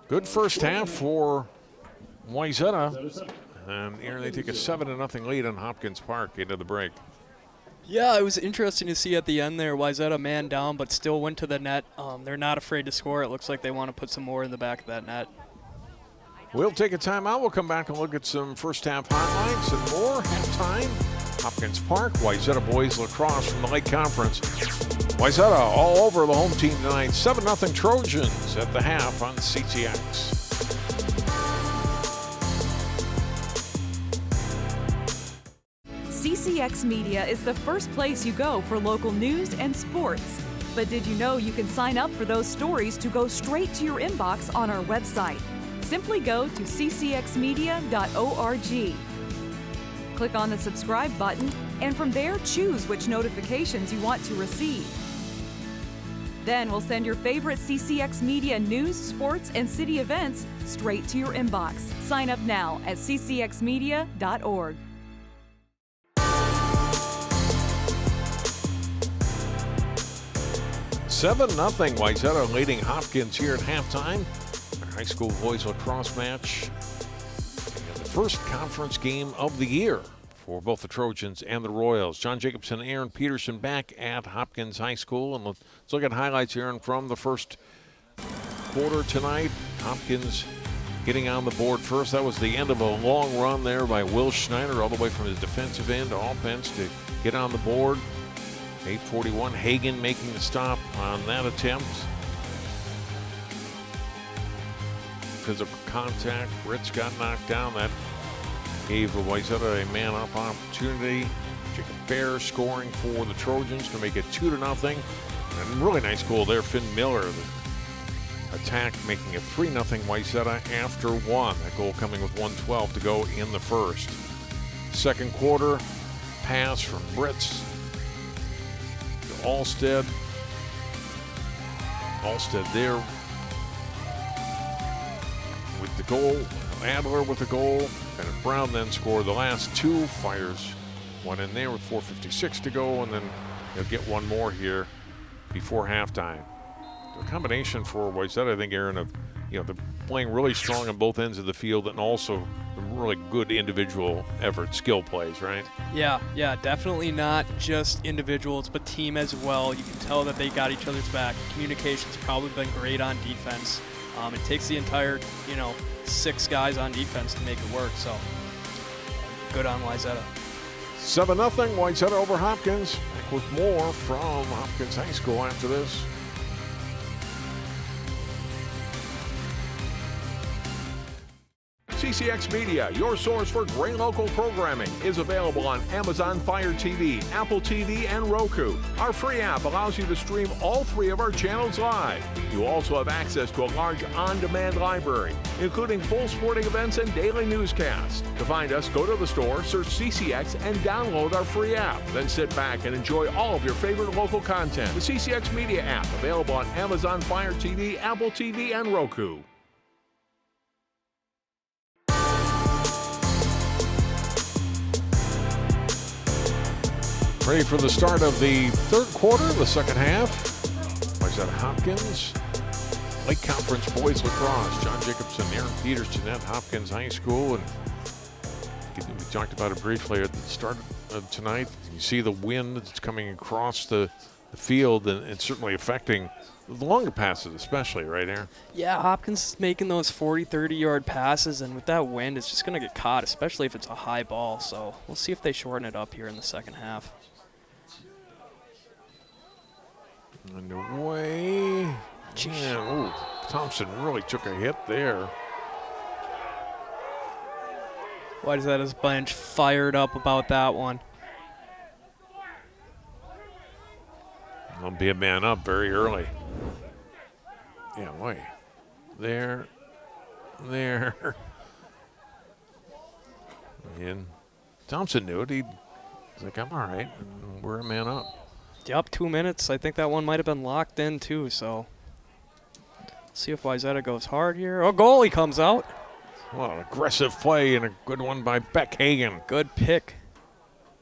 Speaker 1: Good first half for Wayzata. And here they take a 7-0 lead on Hopkins Park into the break.
Speaker 2: Yeah, it was interesting to see at the end there. Wayzata man down, but still went to the net. They're not afraid to score. It looks like they want to put some more in the back of that net.
Speaker 1: We'll take a timeout. We'll come back and look at some first half highlights and more. Halftime, Hopkins Park, Wayzata boys lacrosse from the Lake Conference. Wayzata all over the home team tonight. 7-0 Trojans at the half on CTX.
Speaker 4: CCX Media is the first place you go for local news and sports. But did you know you can sign up for those stories to go straight to your inbox on our website? simply go to ccxmedia.org. Click on the subscribe button, and from there choose which notifications you want to receive. Then we'll send your favorite CCX Media news, sports, and city events straight to your inbox. Sign up now at ccxmedia.org.
Speaker 1: 7-0 Wayzata leading Hopkins here at halftime. Our high school boys lacrosse match. And the first conference game of the year for both the Trojans and the Royals. John Jacobson and Aaron Peterson back at Hopkins High School. And let's look at highlights here from the first quarter tonight. Hopkins getting on the board first. That was the end of a long run there by Will Schneider all the way from his defensive end to offense to get on the board. 8:41, Hagan making the stop on that attempt. Physical contact, Ritz got knocked down. That gave Wayzata a man-up opportunity. Jacob Bear scoring for the Trojans to make it 2-0. And really nice goal there, Finn Miller. The attack making it 3-0 Wayzata after one. That goal coming with 1:12 to go in the first. Second quarter, pass from Ritz. Alstead there with the goal. Adler with the goal. And Brown then scored the last two. Fires one in there with 4:56 to go, and then he'll get one more here before halftime. A combination for Wayzata, I think, Aaron, of they're playing really strong on both ends of the field and also really good individual effort, skill plays, right?
Speaker 2: Yeah, definitely not just individuals, but team as well. You can tell that they got each other's back. Communication's probably been great on defense. It takes the entire, 6 guys on defense to make it work, so good on Wayzata.
Speaker 1: 7-0 Wayzata over Hopkins. Back with more from Hopkins High School after this.
Speaker 5: CCX Media, your source for great local programming, is available on Amazon Fire TV, Apple TV, and Roku. Our free app allows you to stream all 3 of our channels live. You also have access to a large on-demand library, including full sporting events and daily newscasts. To find us, go to the store, search CCX, and download our free app. Then sit back and enjoy all of your favorite local content. The CCX Media app, available on Amazon Fire TV, Apple TV, and Roku.
Speaker 1: Ready for the start of the third quarter, the second half. Wayzata Hopkins, Lake Conference Boys Lacrosse. John Jacobson, Aaron Peterson at Hopkins High School. And we talked about it briefly at the start of tonight. You see the wind that's coming across the field, and it's certainly affecting the longer passes especially, right, Aaron?
Speaker 2: Yeah, Hopkins is making those 40, 30-yard passes, and with that wind, it's just going to get caught, especially if it's a high ball. So we'll see if they shorten it up here in the second half.
Speaker 1: Underway. Yeah, ooh, Thompson really took a hit there.
Speaker 2: Wayzata's bench fired up about that one.
Speaker 1: I'll be a man up very early. Yeah, wait. There. And Thompson knew it. He's like, I'm all right. And we're a man up.
Speaker 2: Yep, 2 minutes. I think that one might have been locked in too, so see if Wayzata goes hard here. Oh, goalie comes out.
Speaker 1: Well, aggressive play and a good one by Beck Hagan.
Speaker 2: Good pick.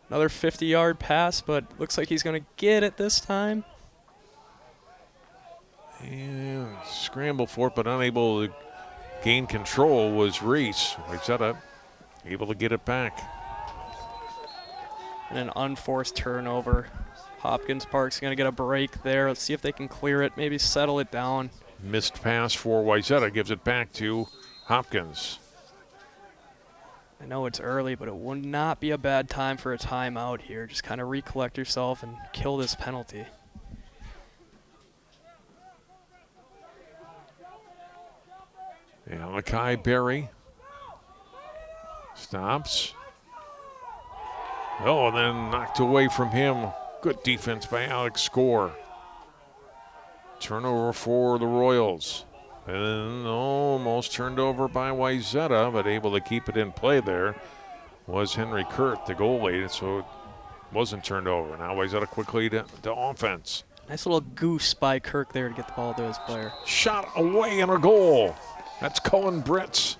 Speaker 2: Another 50-yard pass, but looks like he's going to get it this time.
Speaker 1: And scramble for it, but unable to gain control was Reese. Wayzata able to get it back.
Speaker 2: And an unforced turnover. Hopkins Park's going to get a break there. Let's see if they can clear it, maybe settle it down.
Speaker 1: Missed pass for Wayzata gives it back to Hopkins.
Speaker 2: I know it's early, but it would not be a bad time for a timeout here. Just kind of recollect yourself and kill this penalty.
Speaker 1: Alakai Berry stops. Oh, and then knocked away from him. Good defense by Alex Score. Turnover for the Royals. And almost turned over by Wayzata, but able to keep it in play there was Henry Kurt, the goalie, so it wasn't turned over. Now Wayzata quickly to offense.
Speaker 2: Nice little goose by Kirk there to get the ball to his player.
Speaker 1: Shot away and a goal. That's Cullen Britz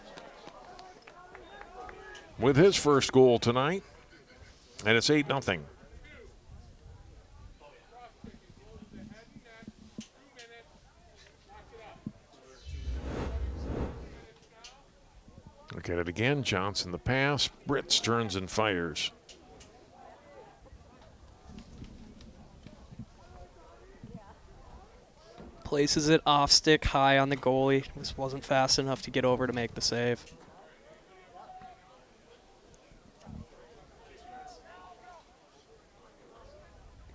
Speaker 1: with his first goal tonight. And it's 8-0. Look at it again. Johnson the pass. Britz turns and fires.
Speaker 2: Places it off stick high on the goalie. This wasn't fast enough to get over to make the save.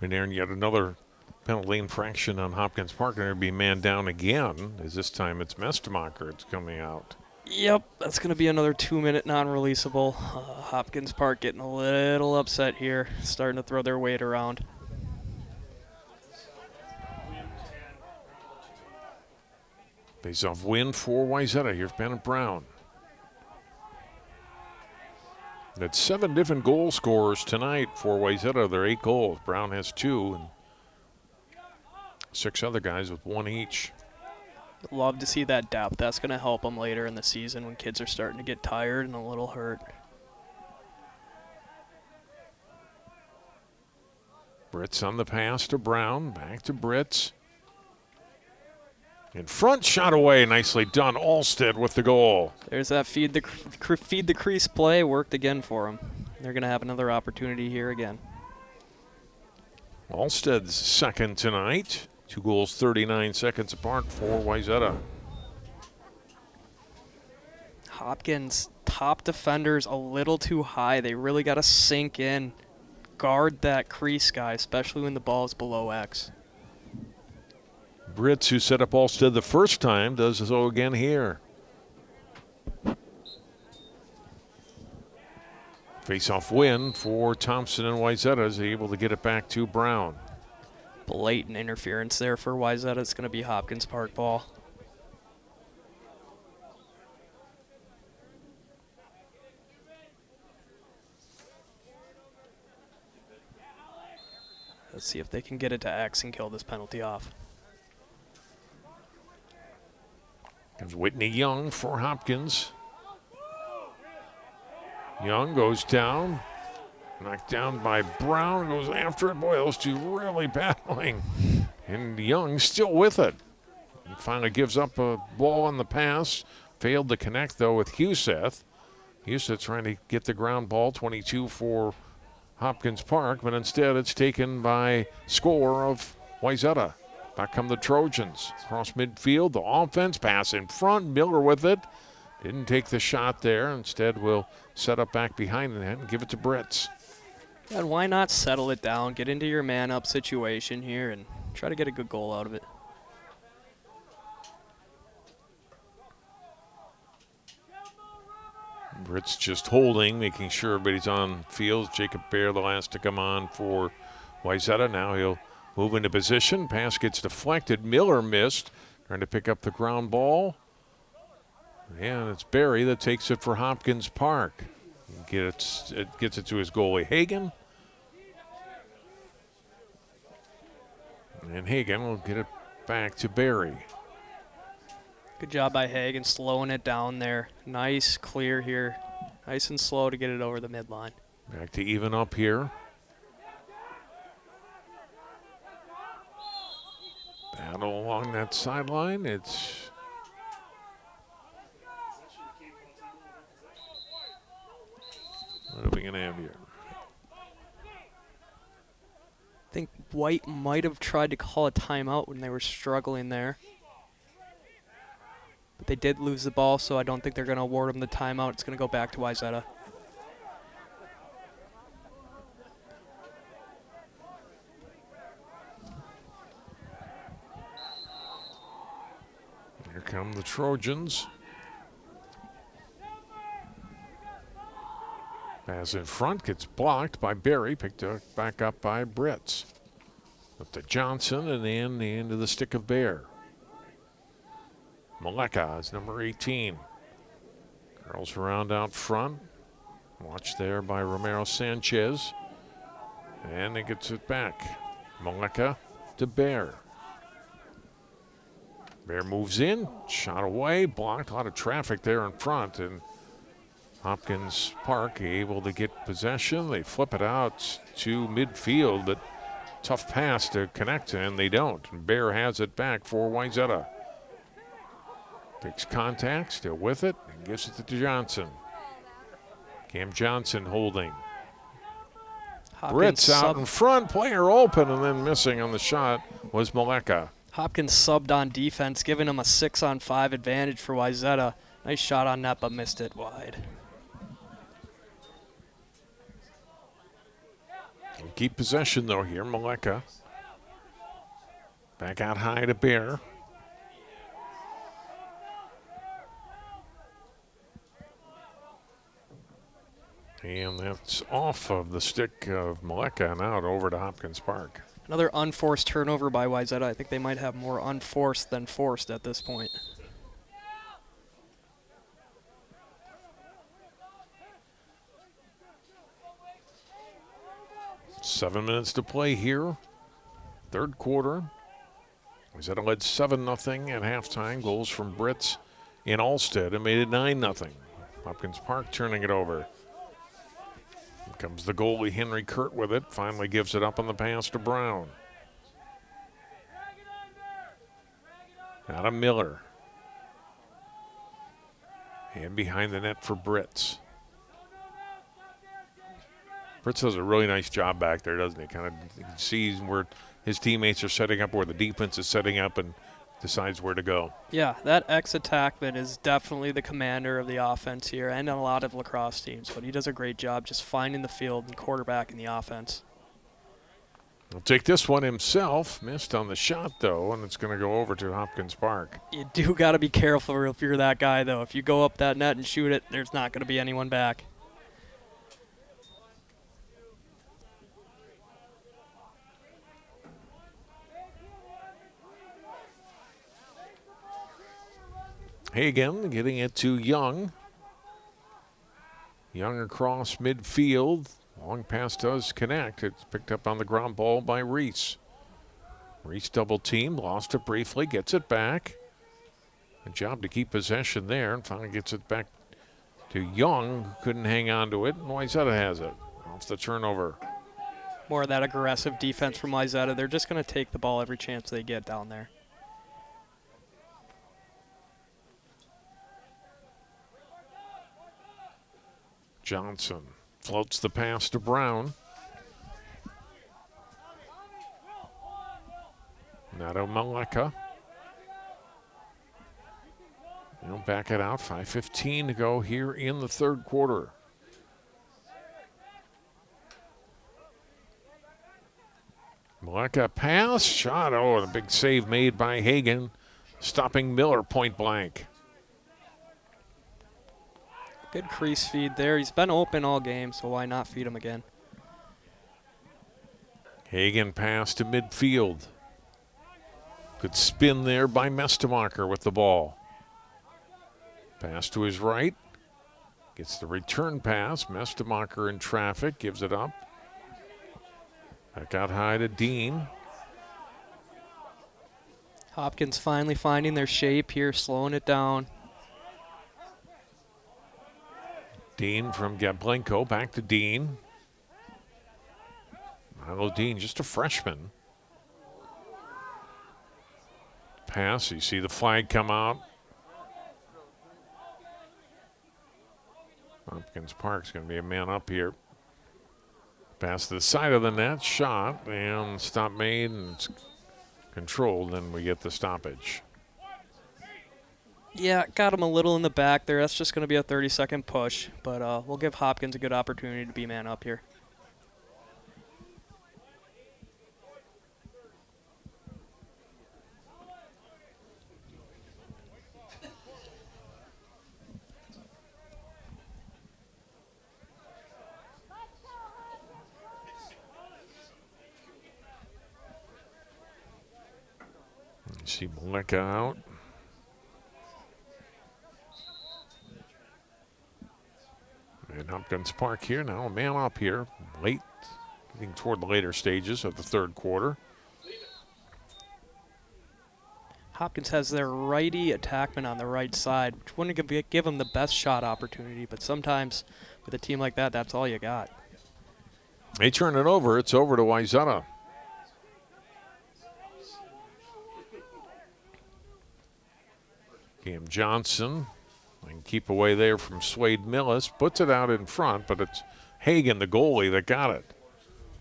Speaker 1: And Aaron, yet another penalty infraction on Hopkins Park. They're going to be man down again, as this time it's Mestemacher it's coming out.
Speaker 2: Yep, that's going to be another 2-minute non-releasable. Hopkins Park getting a little upset here, starting to throw their weight around.
Speaker 1: Face-off win for Wayzata. Here's Bennett Brown. That's 7 different goal scorers tonight for Wayzata. They're 8 goals. Brown has 2, and 6 other guys with 1 each.
Speaker 2: Love to see that depth. That's going to help them later in the season when kids are starting to get tired and a little hurt.
Speaker 1: Britz on the pass to Brown. Back to Britz. In front, shot away. Nicely done. Alstead with the goal.
Speaker 2: There's that feed the crease play. Worked again for them. They're going to have another opportunity here again.
Speaker 1: Alstead's second tonight. 2 goals, 39 seconds apart for Wayzata.
Speaker 2: Hopkins, top defenders a little too high. They really got to sink in, guard that crease guy, especially when the ball is below X.
Speaker 1: Britz, who set up Alstead the first time, does so again here. Face-off win for Thompson and Wayzata is able to get it back to Brown.
Speaker 2: Blatant interference there for Wayzata. It's going to be Hopkins Park ball. Let's see if they can get it to X and kill this penalty off.
Speaker 1: Comes Whitney Young for Hopkins. Young goes down. Knocked down by Brown. Goes after it. Boy, those two really battling. And Young still with it. He finally gives up a ball on the pass. Failed to connect, though, with Huseth. Huseth trying to get the ground ball. 22 for Hopkins Park. But instead, it's taken by scorer of Wayzata. Back come the Trojans. Across midfield, the offense pass in front. Miller with it. Didn't take the shot there. Instead, will set up back behind the net and give it to Britz.
Speaker 2: And why not settle it down, get into your man-up situation here, and try to get a good goal out of it.
Speaker 1: Britz just holding, making sure everybody's on field. Jacob Bear, the last to come on for Wayzata. Now he'll move into position. Pass gets deflected. Miller missed, trying to pick up the ground ball. And it's Barry that takes it for Hopkins Park. Gets it to his goalie, Hagen. And Hagen will get it back to Barry.
Speaker 2: Good job by Hagen slowing it down there. Nice clear here. Nice and slow to get it over the midline.
Speaker 1: Back to even up here. Battle along that sideline. It's what are we going to have here?
Speaker 2: I think White might have tried to call a timeout when they were struggling there. But they did lose the ball, so I don't think they're going to award them the timeout. It's going to go back to Wayzata.
Speaker 1: Here come the Trojans. Pass in front, gets blocked by Barry, picked back up by Britz. Up to Johnson, and then the end of the stick of Bear.
Speaker 5: Maleka is number 18. Curls around out front. Watched there by Romero Sanchez. And it gets it back. Maleka to Bear. Bear moves in, shot away, blocked. A lot of traffic there in front, and Hopkins Park able to get possession. They flip it out to midfield, but tough pass to connect, and they don't. And Bear has it back for Wayzata. Takes contact, still with it, and gives it to Johnson. Cam Johnson holding. Brits out in front, player open, and then missing on the shot was Maleka.
Speaker 2: Hopkins subbed on defense, giving him a 6-on-5 advantage for Wayzata. Nice shot on net, but missed it wide.
Speaker 5: We'll keep possession, though, here. Maleka. Back out high to Bear. And that's off of the stick of Maleka and out over to Hopkins Park.
Speaker 2: Another unforced turnover by Wayzata. I think they might have more unforced than forced at this point.
Speaker 5: Seven minutes to play here. Third quarter. Wayzata led 7-0 at halftime. Goals from Brits in Allsted and made it 9-0. Hopkins Park turning it over. Here comes the goalie, Henry Kurt, with it. Finally gives it up on the pass to Brown. Now to Miller. And behind the net for Brits. Brits does a really nice job back there, doesn't he? Kind of sees where his teammates are setting up, where the defense is setting up, and decides where to go.
Speaker 2: Yeah, that ex-attackman is definitely the commander of the offense here and a lot of lacrosse teams, but he does a great job just finding the field and quarterbacking the offense.
Speaker 5: He'll take this one himself. Missed on the shot, though, and it's going to go over to Hopkins Park.
Speaker 2: You do got to be careful if you're that guy, though. If you go up that net and shoot it, there's not going to be anyone back.
Speaker 5: Hagen getting it to Young. Young across midfield. Long pass does connect. It's picked up on the ground ball by Reese. Reese double team, lost it briefly, gets it back. Good job to keep possession there, and finally gets it back to Young. Couldn't hang on to it, and Wayzata has it. Off the turnover.
Speaker 2: More of that aggressive defense from Wayzata. They're just going to take the ball every chance they get down there.
Speaker 5: Johnson floats the pass to Brown. Now to Maleka. They'll back it out. 5:15 to go here in the third quarter. Maleka pass, shot. Oh, and a big save made by Hagen, stopping Miller point blank.
Speaker 2: Good crease feed there. He's been open all game, so why not feed him again?
Speaker 5: Hagen pass to midfield. Good spin there by Mestemacher with the ball. Pass to his right. Gets the return pass. Mestemacher in traffic, gives it up. Back out high to Dean.
Speaker 2: Hopkins finally finding their shape here, slowing it down.
Speaker 5: Dean from Gablenko, back to Dean. Milo Dean, just a freshman. Pass, you see the flag come out. Hopkins Park's going to be a man up here. Pass to the side of the net, shot, and stop made, and it's controlled, and we get the stoppage.
Speaker 2: Yeah, got him a little in the back there. That's just going to be a 30-second push, but we'll give Hopkins a good opportunity to be man up here.
Speaker 5: You see Maleka out. And Hopkins Park here now, a man up here, late, getting toward the later stages of the third quarter.
Speaker 2: Hopkins has their righty attackman on the right side, which wouldn't give him the best shot opportunity, but sometimes with a team like that, that's all you got.
Speaker 5: They turn it over. It's over to Wayzata. Cam Johnson can keep away there from Swade Millis. Puts it out in front, but it's Hagan, the goalie, that got it.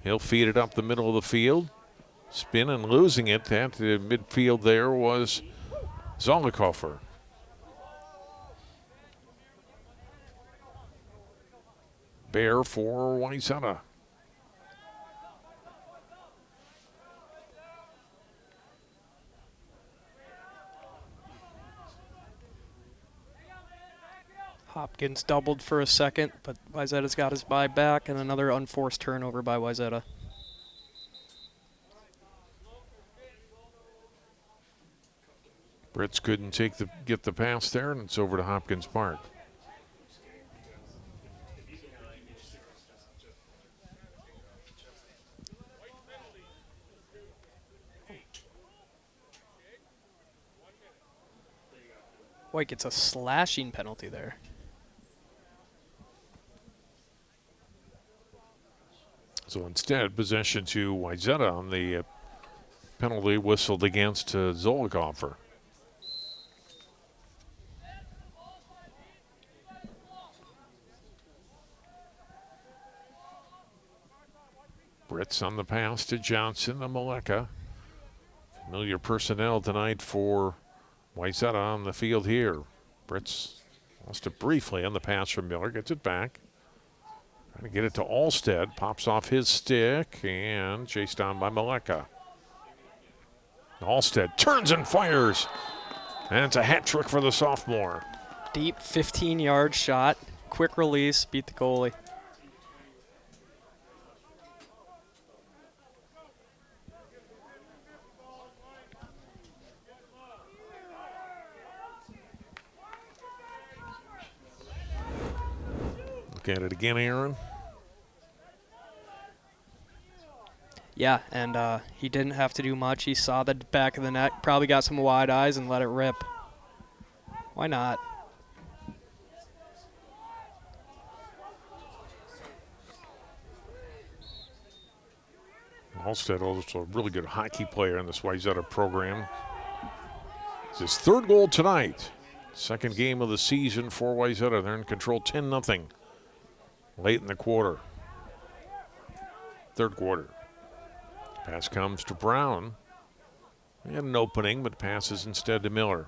Speaker 5: He'll feed it up the middle of the field. Spin and losing it at the midfield there was Zolikofer. Bear for Wayzata.
Speaker 2: Hopkins doubled for a second, but Wayzata's got his bye back, and another unforced turnover by Wayzata.
Speaker 5: Brits couldn't get the pass there, and it's over to Hopkins Park.
Speaker 2: White gets a slashing penalty there.
Speaker 5: So instead, possession to Wayzata on the penalty whistled against Zolikofer. Brits on the pass to Johnson, the Maleka. Familiar personnel tonight for Wayzata on the field here. Brits lost it briefly on the pass from Miller, gets it back. Trying to get it to Alstead, pops off his stick and chased down by Maleka. Alstead turns and fires, and it's a hat trick for the sophomore.
Speaker 2: Deep 15-yard shot, quick release, beat the goalie.
Speaker 5: Look at it again, Aaron.
Speaker 2: Yeah, and he didn't have to do much. He saw the back of the net, probably got some wide eyes and let it rip. Why not?
Speaker 5: Alstead, also a really good hockey player in this Wayzata program. It's his third goal tonight. Second game of the season for Wayzata. They're in control 10-0 late in the quarter. Third quarter. Pass comes to Brown. He had an opening, but passes instead to Miller.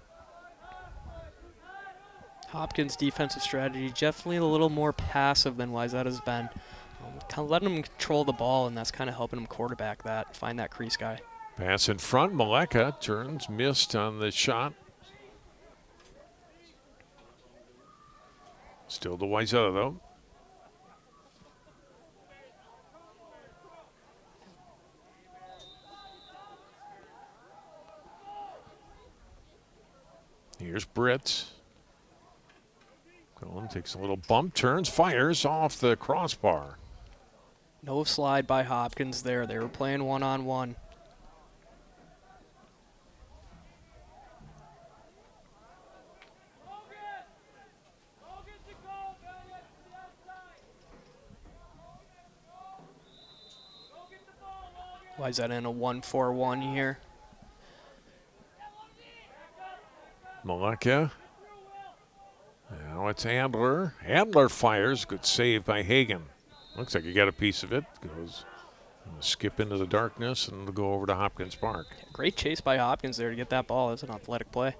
Speaker 2: Hopkins' defensive strategy definitely a little more passive than Wayzata's been. Kind of letting him control the ball, and that's kind of helping him quarterback that, find that crease guy.
Speaker 5: Pass in front. Maleka turns, missed on the shot. Still to Wayzata, though. Here's Brits. Cullen takes a little bump, turns, fires off the crossbar.
Speaker 2: No slide by Hopkins there. They were playing one-on-one. Why is that in a 1-4-1 here?
Speaker 5: Maleka. Now it's Adler. Adler fires. Good save by Hagan. Looks like he got a piece of it. Goes skip into the darkness and it'll go over to Hopkins Park.
Speaker 2: Great chase by Hopkins there to get that ball. That's an athletic play.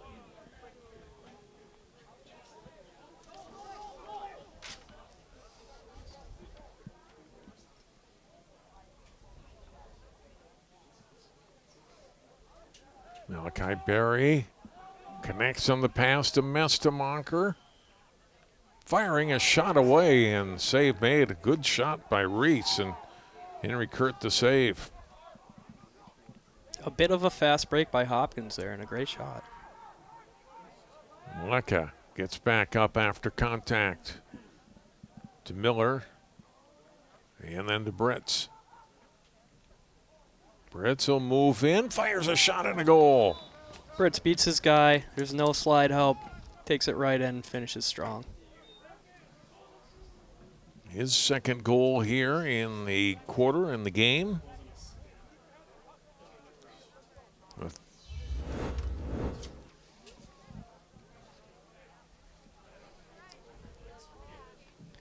Speaker 5: Malachi Berry connects on the pass to Mestemonker. Firing a shot away and save made. A good shot by Reese and Henry Kurt the save.
Speaker 2: A bit of a fast break by Hopkins there and a great shot.
Speaker 5: Maleka gets back up after contact. to Miller. And then to Britz. Britz will move in, fires a shot and a goal.
Speaker 2: Britz beats his guy. There's no slide help. Takes it right in, finishes strong.
Speaker 5: His second goal here in the quarter in the game.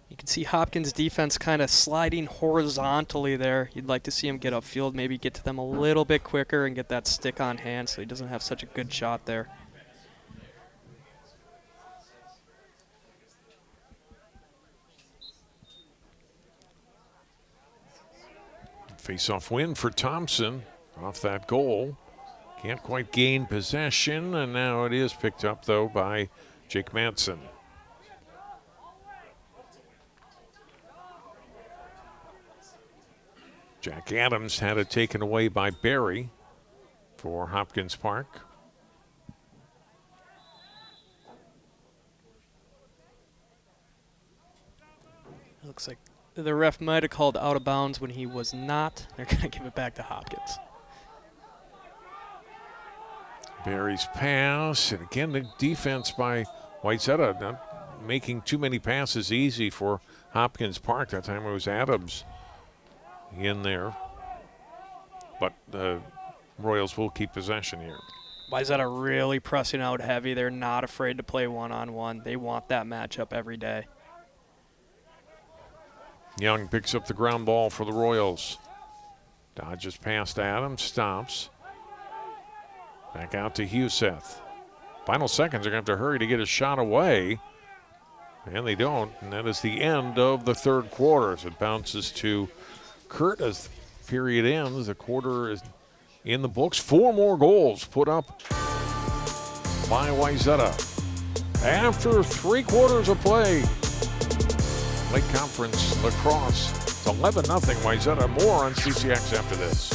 Speaker 2: You can see Hopkins' defense kind of sliding horizontally there. You'd like to see him get upfield, maybe get to them a little bit quicker and get that stick on hand so he doesn't have such a good shot there.
Speaker 5: Face-off win for Thompson off that goal. Can't quite gain possession, and now it is picked up, though, by Jake Madsen. Jack Adams had it taken away by Barry for Hopkins Park.
Speaker 2: Looks like the ref might have called out of bounds when he was not. They're going to give it back to Hopkins.
Speaker 5: Barry's pass, and again the defense by Wayzata, not making too many passes easy for Hopkins Park. That time it was Adams in there. But the Royals will keep possession here.
Speaker 2: Wayzata really pressing out heavy. They're not afraid to play one-on-one. They want that matchup every day.
Speaker 5: Young picks up the ground ball for the Royals. Dodges past Adams, stops. Back out to Huseth. Final seconds, they're going to have to hurry to get a shot away. And they don't, and that is the end of the third quarter. As it bounces to Kurt as the period ends. The quarter is in the books. 4 more goals put up by Wayzata. After 3 quarters of play, Lake Conference Lacrosse, it's 11-0 Wayzata. More on CCX after this.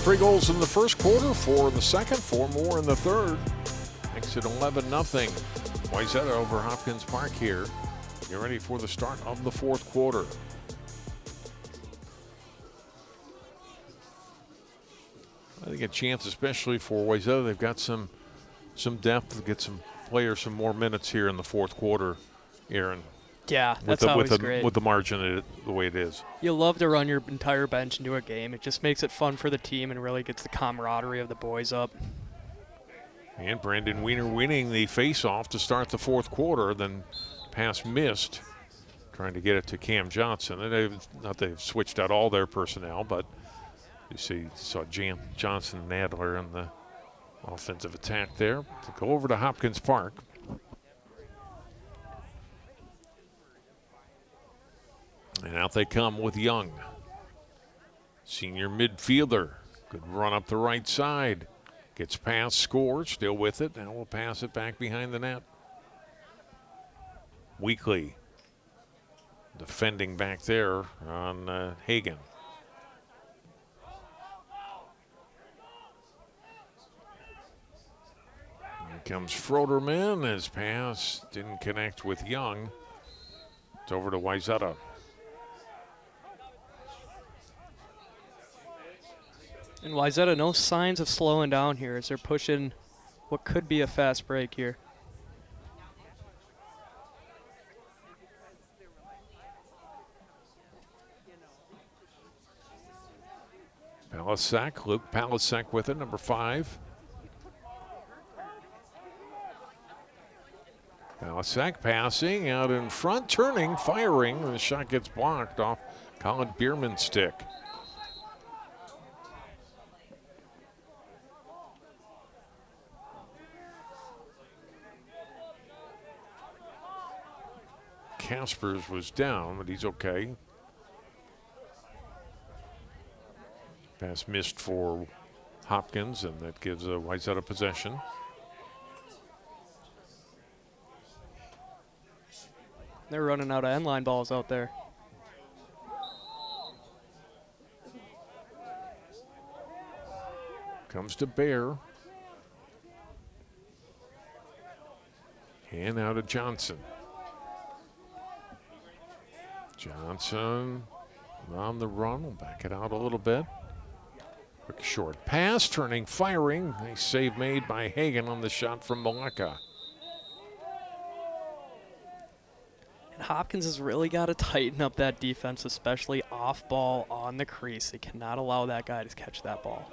Speaker 5: Three goals in the first quarter, 4 in the second, 4 more in the third. Makes it 11-0. Wayzata over Hopkins Park here. Get ready for the start of the fourth quarter. I think a chance, especially for Wayzata. They've got some depth to get some players some more minutes here in the fourth quarter, Aaron.
Speaker 2: Yeah, that's always great.
Speaker 5: With the margin the way it is.
Speaker 2: You love to run your entire bench into a game. It just makes it fun for the team and really gets the camaraderie of the boys up.
Speaker 5: And Brandon Wiener winning the face-off to start the fourth quarter, then pass missed, trying to get it to Cam Johnson. And they've switched out all their personnel, but you saw Johnson and Adler in the offensive attack there. To go over to Hopkins Park. And out they come with Young. Senior midfielder. Good run up the right side. Gets past, scores, still with it. Now we'll pass it back behind the net. Weekly defending back there on Hagen. Here comes Froderman. His pass didn't connect with Young. It's over to Wayzata.
Speaker 2: And Wayzata, no signs of slowing down here as they're pushing what could be a fast break here.
Speaker 5: Palasek, Luke Palasek with it, number 5. Palasek passing out in front, turning, firing. The shot gets blocked off Colin Bierman's stick. Kaspers was down, but he's okay. Pass missed for Hopkins, and that gives a Wayzata possession.
Speaker 2: They're running out of end line balls out there.
Speaker 5: Comes to Bear. And out of Johnson. Johnson on the run. We'll back it out a little bit. Quick short pass, turning, firing. A save made by Hagan on the shot from Maleka.
Speaker 2: And Hopkins has really got to tighten up that defense, especially off ball on the crease. They cannot allow that guy to catch that ball.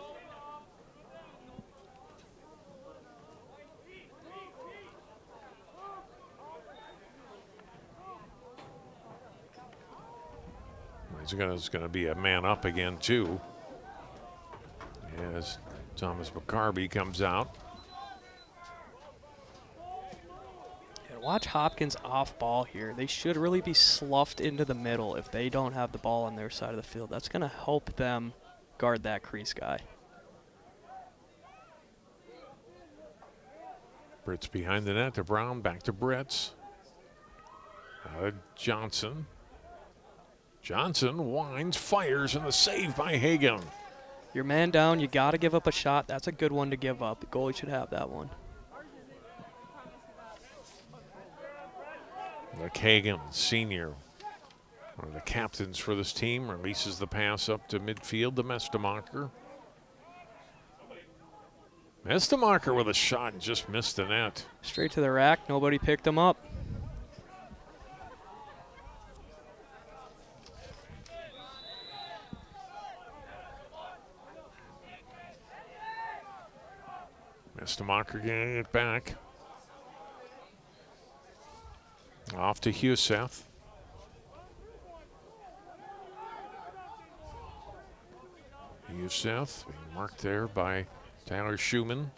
Speaker 5: He's going to be a man up again, too, as Thomas McCarby comes out.
Speaker 2: And watch Hopkins off ball here. They should really be sloughed into the middle if they don't have the ball on their side of the field. That's going to help them guard that crease guy.
Speaker 5: Britt's behind the net to Brown, back to Britt's. Johnson. Johnson winds, fires, and the save by Hagan.
Speaker 2: Your man down, you got to give up a shot. That's a good one to give up. The goalie should have that one.
Speaker 5: Nick Hagan, senior, one of the captains for this team, releases the pass up to midfield to Mestemacher. Mestemacher with a shot and just missed the net.
Speaker 2: Straight to the rack. Nobody picked him up.
Speaker 5: Mestemacher getting it back. Off to Huseth. Huseth being marked there by Tyler Schumann.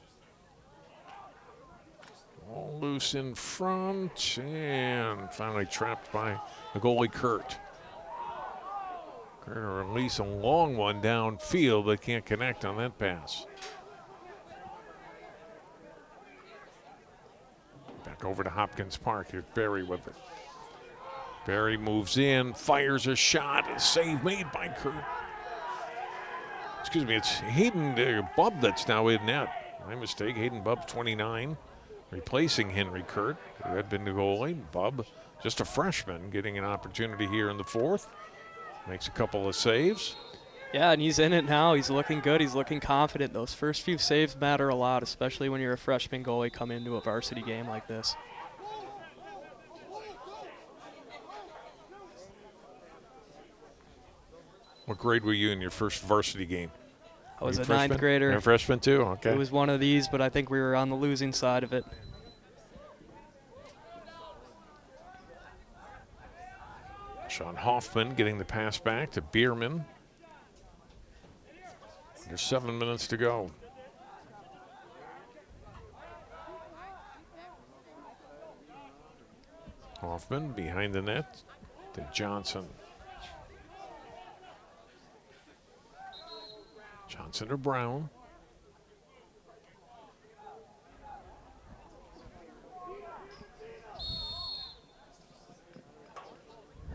Speaker 5: All loose in front and finally trapped by the goalie Kurt. Kurt will release a long one downfield, but can't connect on that pass. Back over to Hopkins Park. Here's Barry with it. Barry moves in, fires a shot, a save made by Kurt. Excuse me, it's Hayden Bubb that's now in net. My mistake, Hayden Bubb, 29, replacing Henry Kurt, who had been the goalie. Bubb, just a freshman, getting an opportunity here in the 4th. Makes a couple of saves.
Speaker 2: Yeah, and he's in it now. He's looking good. He's looking confident. Those first few saves matter a lot, especially when you're a freshman goalie coming into a varsity game like this.
Speaker 5: What grade were you in your first varsity game?
Speaker 2: I was a ninth grader.
Speaker 5: You're a freshman too? Okay.
Speaker 2: It was one of these, but I think we were on the losing side of it.
Speaker 5: Sean Hoffman getting the pass back to Bierman. There's 7 minutes to go. Hoffman behind the net to Johnson. Johnson to Brown.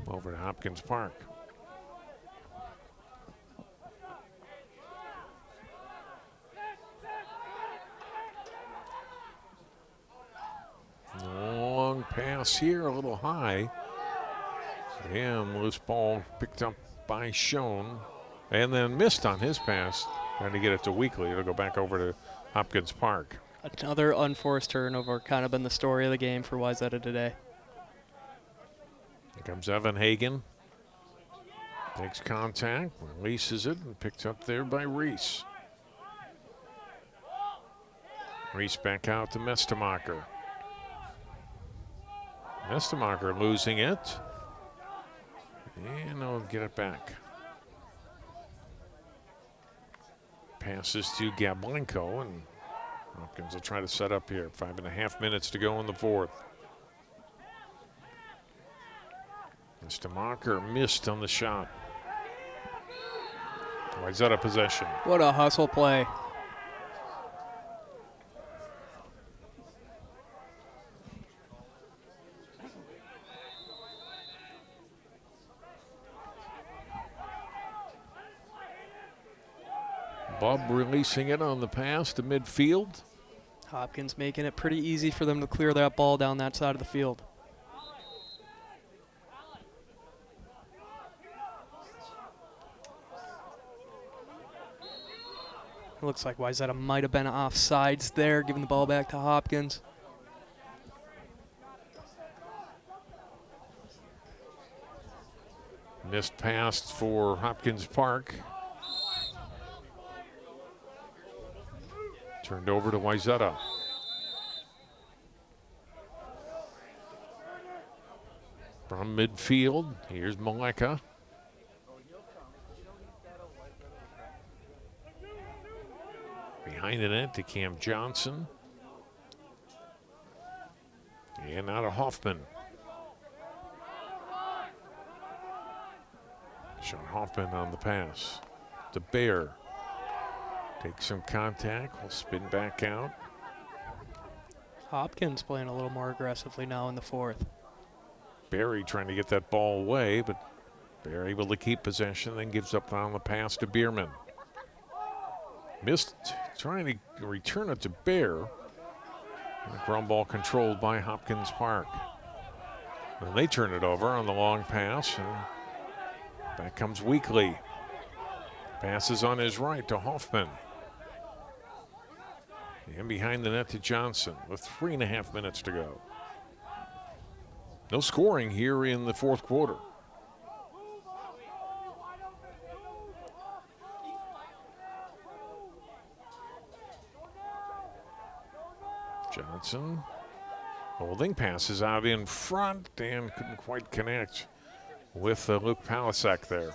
Speaker 5: Over to Hopkins Park. Long pass here, a little high. And loose ball picked up by Schoen. And then missed on his pass. Trying to get it to Weekly. It'll go back over to Hopkins Park.
Speaker 2: Another unforced turnover, kind of been the story of the game for Wayzata today.
Speaker 5: Here comes Evan Hagan. Takes contact, releases it, and picked up there by Reese. Reese back out to Mestemacher. Mestemacher losing it. And he'll get it back. Passes to Gablenko, and Hopkins will try to set up here. 5.5 minutes to go in the fourth. Mestemacher missed on the shot. Wayzata possession.
Speaker 2: What a hustle play.
Speaker 5: Bob releasing it on the pass to midfield.
Speaker 2: Hopkins making it pretty easy for them to clear that ball down that side of the field. It looks like Wayzata might have been offsides there, giving the ball back to Hopkins.
Speaker 5: Missed pass for Hopkins Park. Turned over to Wayzata. From midfield, here's Maleka. Behind the net to Cam Johnson. And now to Hoffman. Sean Hoffman on the pass. To Bear. Takes some contact, will spin back out.
Speaker 2: Hopkins playing a little more aggressively now in the fourth.
Speaker 5: Barry trying to get that ball away, but Bear able to keep possession, then gives up on the pass to Bierman. Missed trying to return it to Bear. The ground ball controlled by Hopkins Park. And they turn it over on the long pass, and back comes Weekly. Passes on his right to Hoffman. And behind the net to Johnson with 3.5 minutes to go. No scoring here in the fourth quarter. Johnson holding, passes out in front and couldn't quite connect with Luke Palasek there.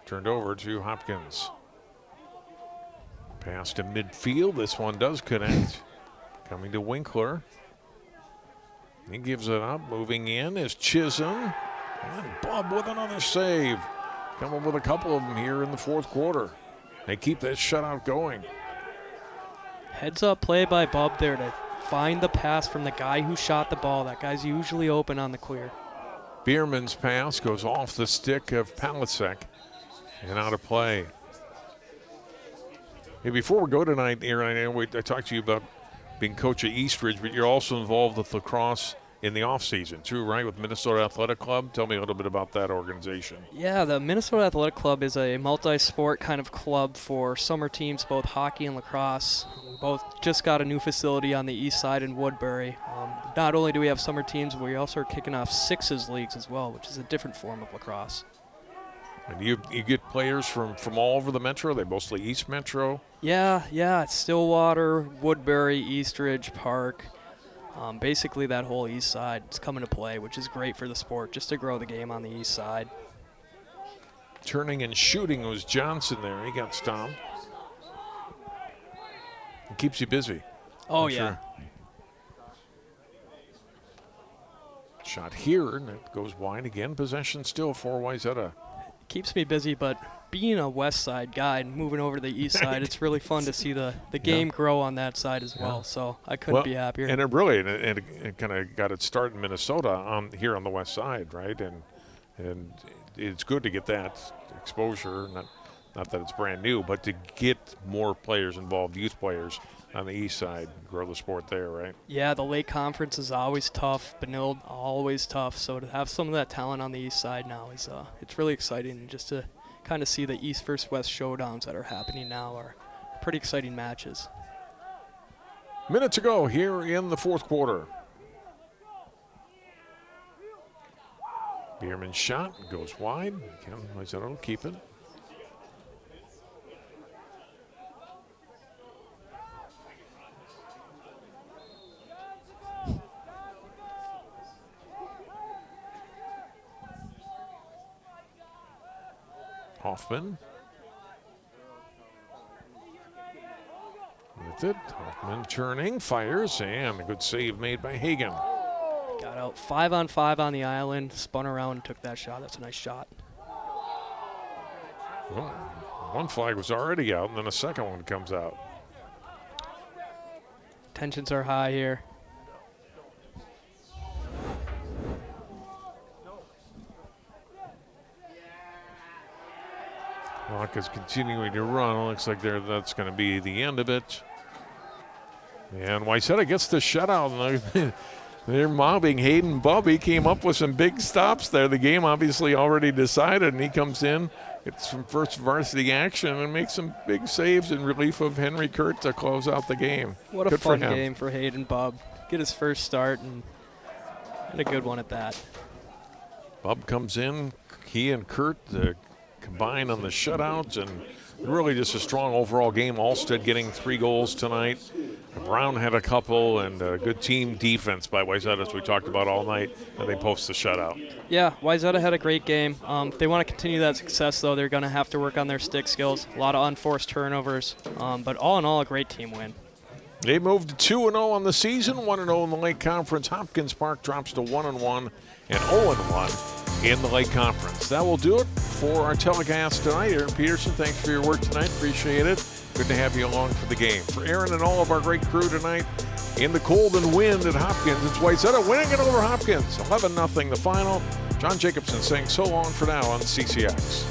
Speaker 5: Turned over to Hopkins. Pass to midfield. This one does connect. Coming to Winkler. He gives it up. Moving in is Chisholm. And Bob with another save. Coming with a couple of them here in the fourth quarter. They keep that shutout going.
Speaker 2: Heads up play by Bob there to find the pass from the guy who shot the ball. That guy's usually open on the clear.
Speaker 5: Bierman's pass goes off the stick of Palasek and out of play. Hey, before we go tonight, Aaron, I know I talked to you about being coach at Eastridge, but you're also involved with lacrosse in the offseason too, right, with Minnesota Athletic Club? Tell me a little bit about that organization.
Speaker 2: Yeah, the Minnesota Athletic Club is a multi-sport kind of club for summer teams, both hockey and lacrosse. We both just got a new facility on the east side in Woodbury. Not only do we have summer teams, but we also are kicking off sixes leagues as well, which is a different form of lacrosse.
Speaker 5: And you get players from all over the metro? They mostly East Metro?
Speaker 2: Yeah, Stillwater, Woodbury, Eastridge, Park. Basically that whole east side is coming to play, which is great for the sport, just to grow the game on the east side.
Speaker 5: Turning and shooting was Johnson there. He got stomped. It keeps you busy.
Speaker 2: Oh,
Speaker 5: I'm
Speaker 2: yeah.
Speaker 5: Sure. Shot here, and it goes wide again. Possession still for Wayzata.
Speaker 2: Keeps me busy, but being a west side guy and moving over to the east side, it's really fun to see the game grow on that side as well. So I couldn't be happier.
Speaker 5: And it kind of got its start in Minnesota here on the west side, right? And it's good to get that exposure. Not that it's brand new, but to get more players involved, youth players on the east side, grow the sport there, right?
Speaker 2: Yeah, the Lake Conference is always tough. Benilde, always tough. So to have some of that talent on the east side now is it's really exciting. Just to kind of see the East versus West showdowns that are happening now are pretty exciting matches.
Speaker 5: Minute to go here in the fourth quarter. Bierman's shot goes wide. Again, Wayzata will keep it. Hoffman. With it, Hoffman turning, fires, and a good save made by Hagen.
Speaker 2: Got out 5-on-5 on the island, spun around and took that shot. That's a nice shot.
Speaker 5: Well, one flag was already out, and then a second one comes out.
Speaker 2: Tensions are high here.
Speaker 5: Clock is continuing to run. Looks like that's going to be the end of it. And Wayzata gets the shutout. They're mobbing Hayden Bubby. Came up with some big stops there. The game obviously already decided, and he comes in. It's from first varsity action and makes some big saves in relief of Henry Kurt to close out the game.
Speaker 2: What a
Speaker 5: Good
Speaker 2: fun
Speaker 5: for him.
Speaker 2: game for Hayden Bub. Get his first start and a good one at that.
Speaker 5: Bub comes in. He and Kurt combine on the shutouts, and really just a strong overall game. Alstead getting 3 goals tonight. Brown had a couple, and a good team defense by Wayzata, as we talked about all night, and they post the shutout.
Speaker 2: Yeah, Wayzata had a great game. If they want to continue that success, though, they're going to have to work on their stick skills. A lot of unforced turnovers, but all in all, a great team win.
Speaker 5: They moved to 2-0 on the season, 1-0 in the Lake Conference. Hopkins Park drops to 1-1 and 0-1 in the Lake Conference. That will do it for our telecast tonight. Aaron Peterson, thanks for your work tonight. Appreciate it. Good to have you along for the game. For Aaron and all of our great crew tonight, in the cold and wind at Hopkins, it's Wayzata winning it over Hopkins. 11-0 the final. John Jacobson saying so long for now on CCX.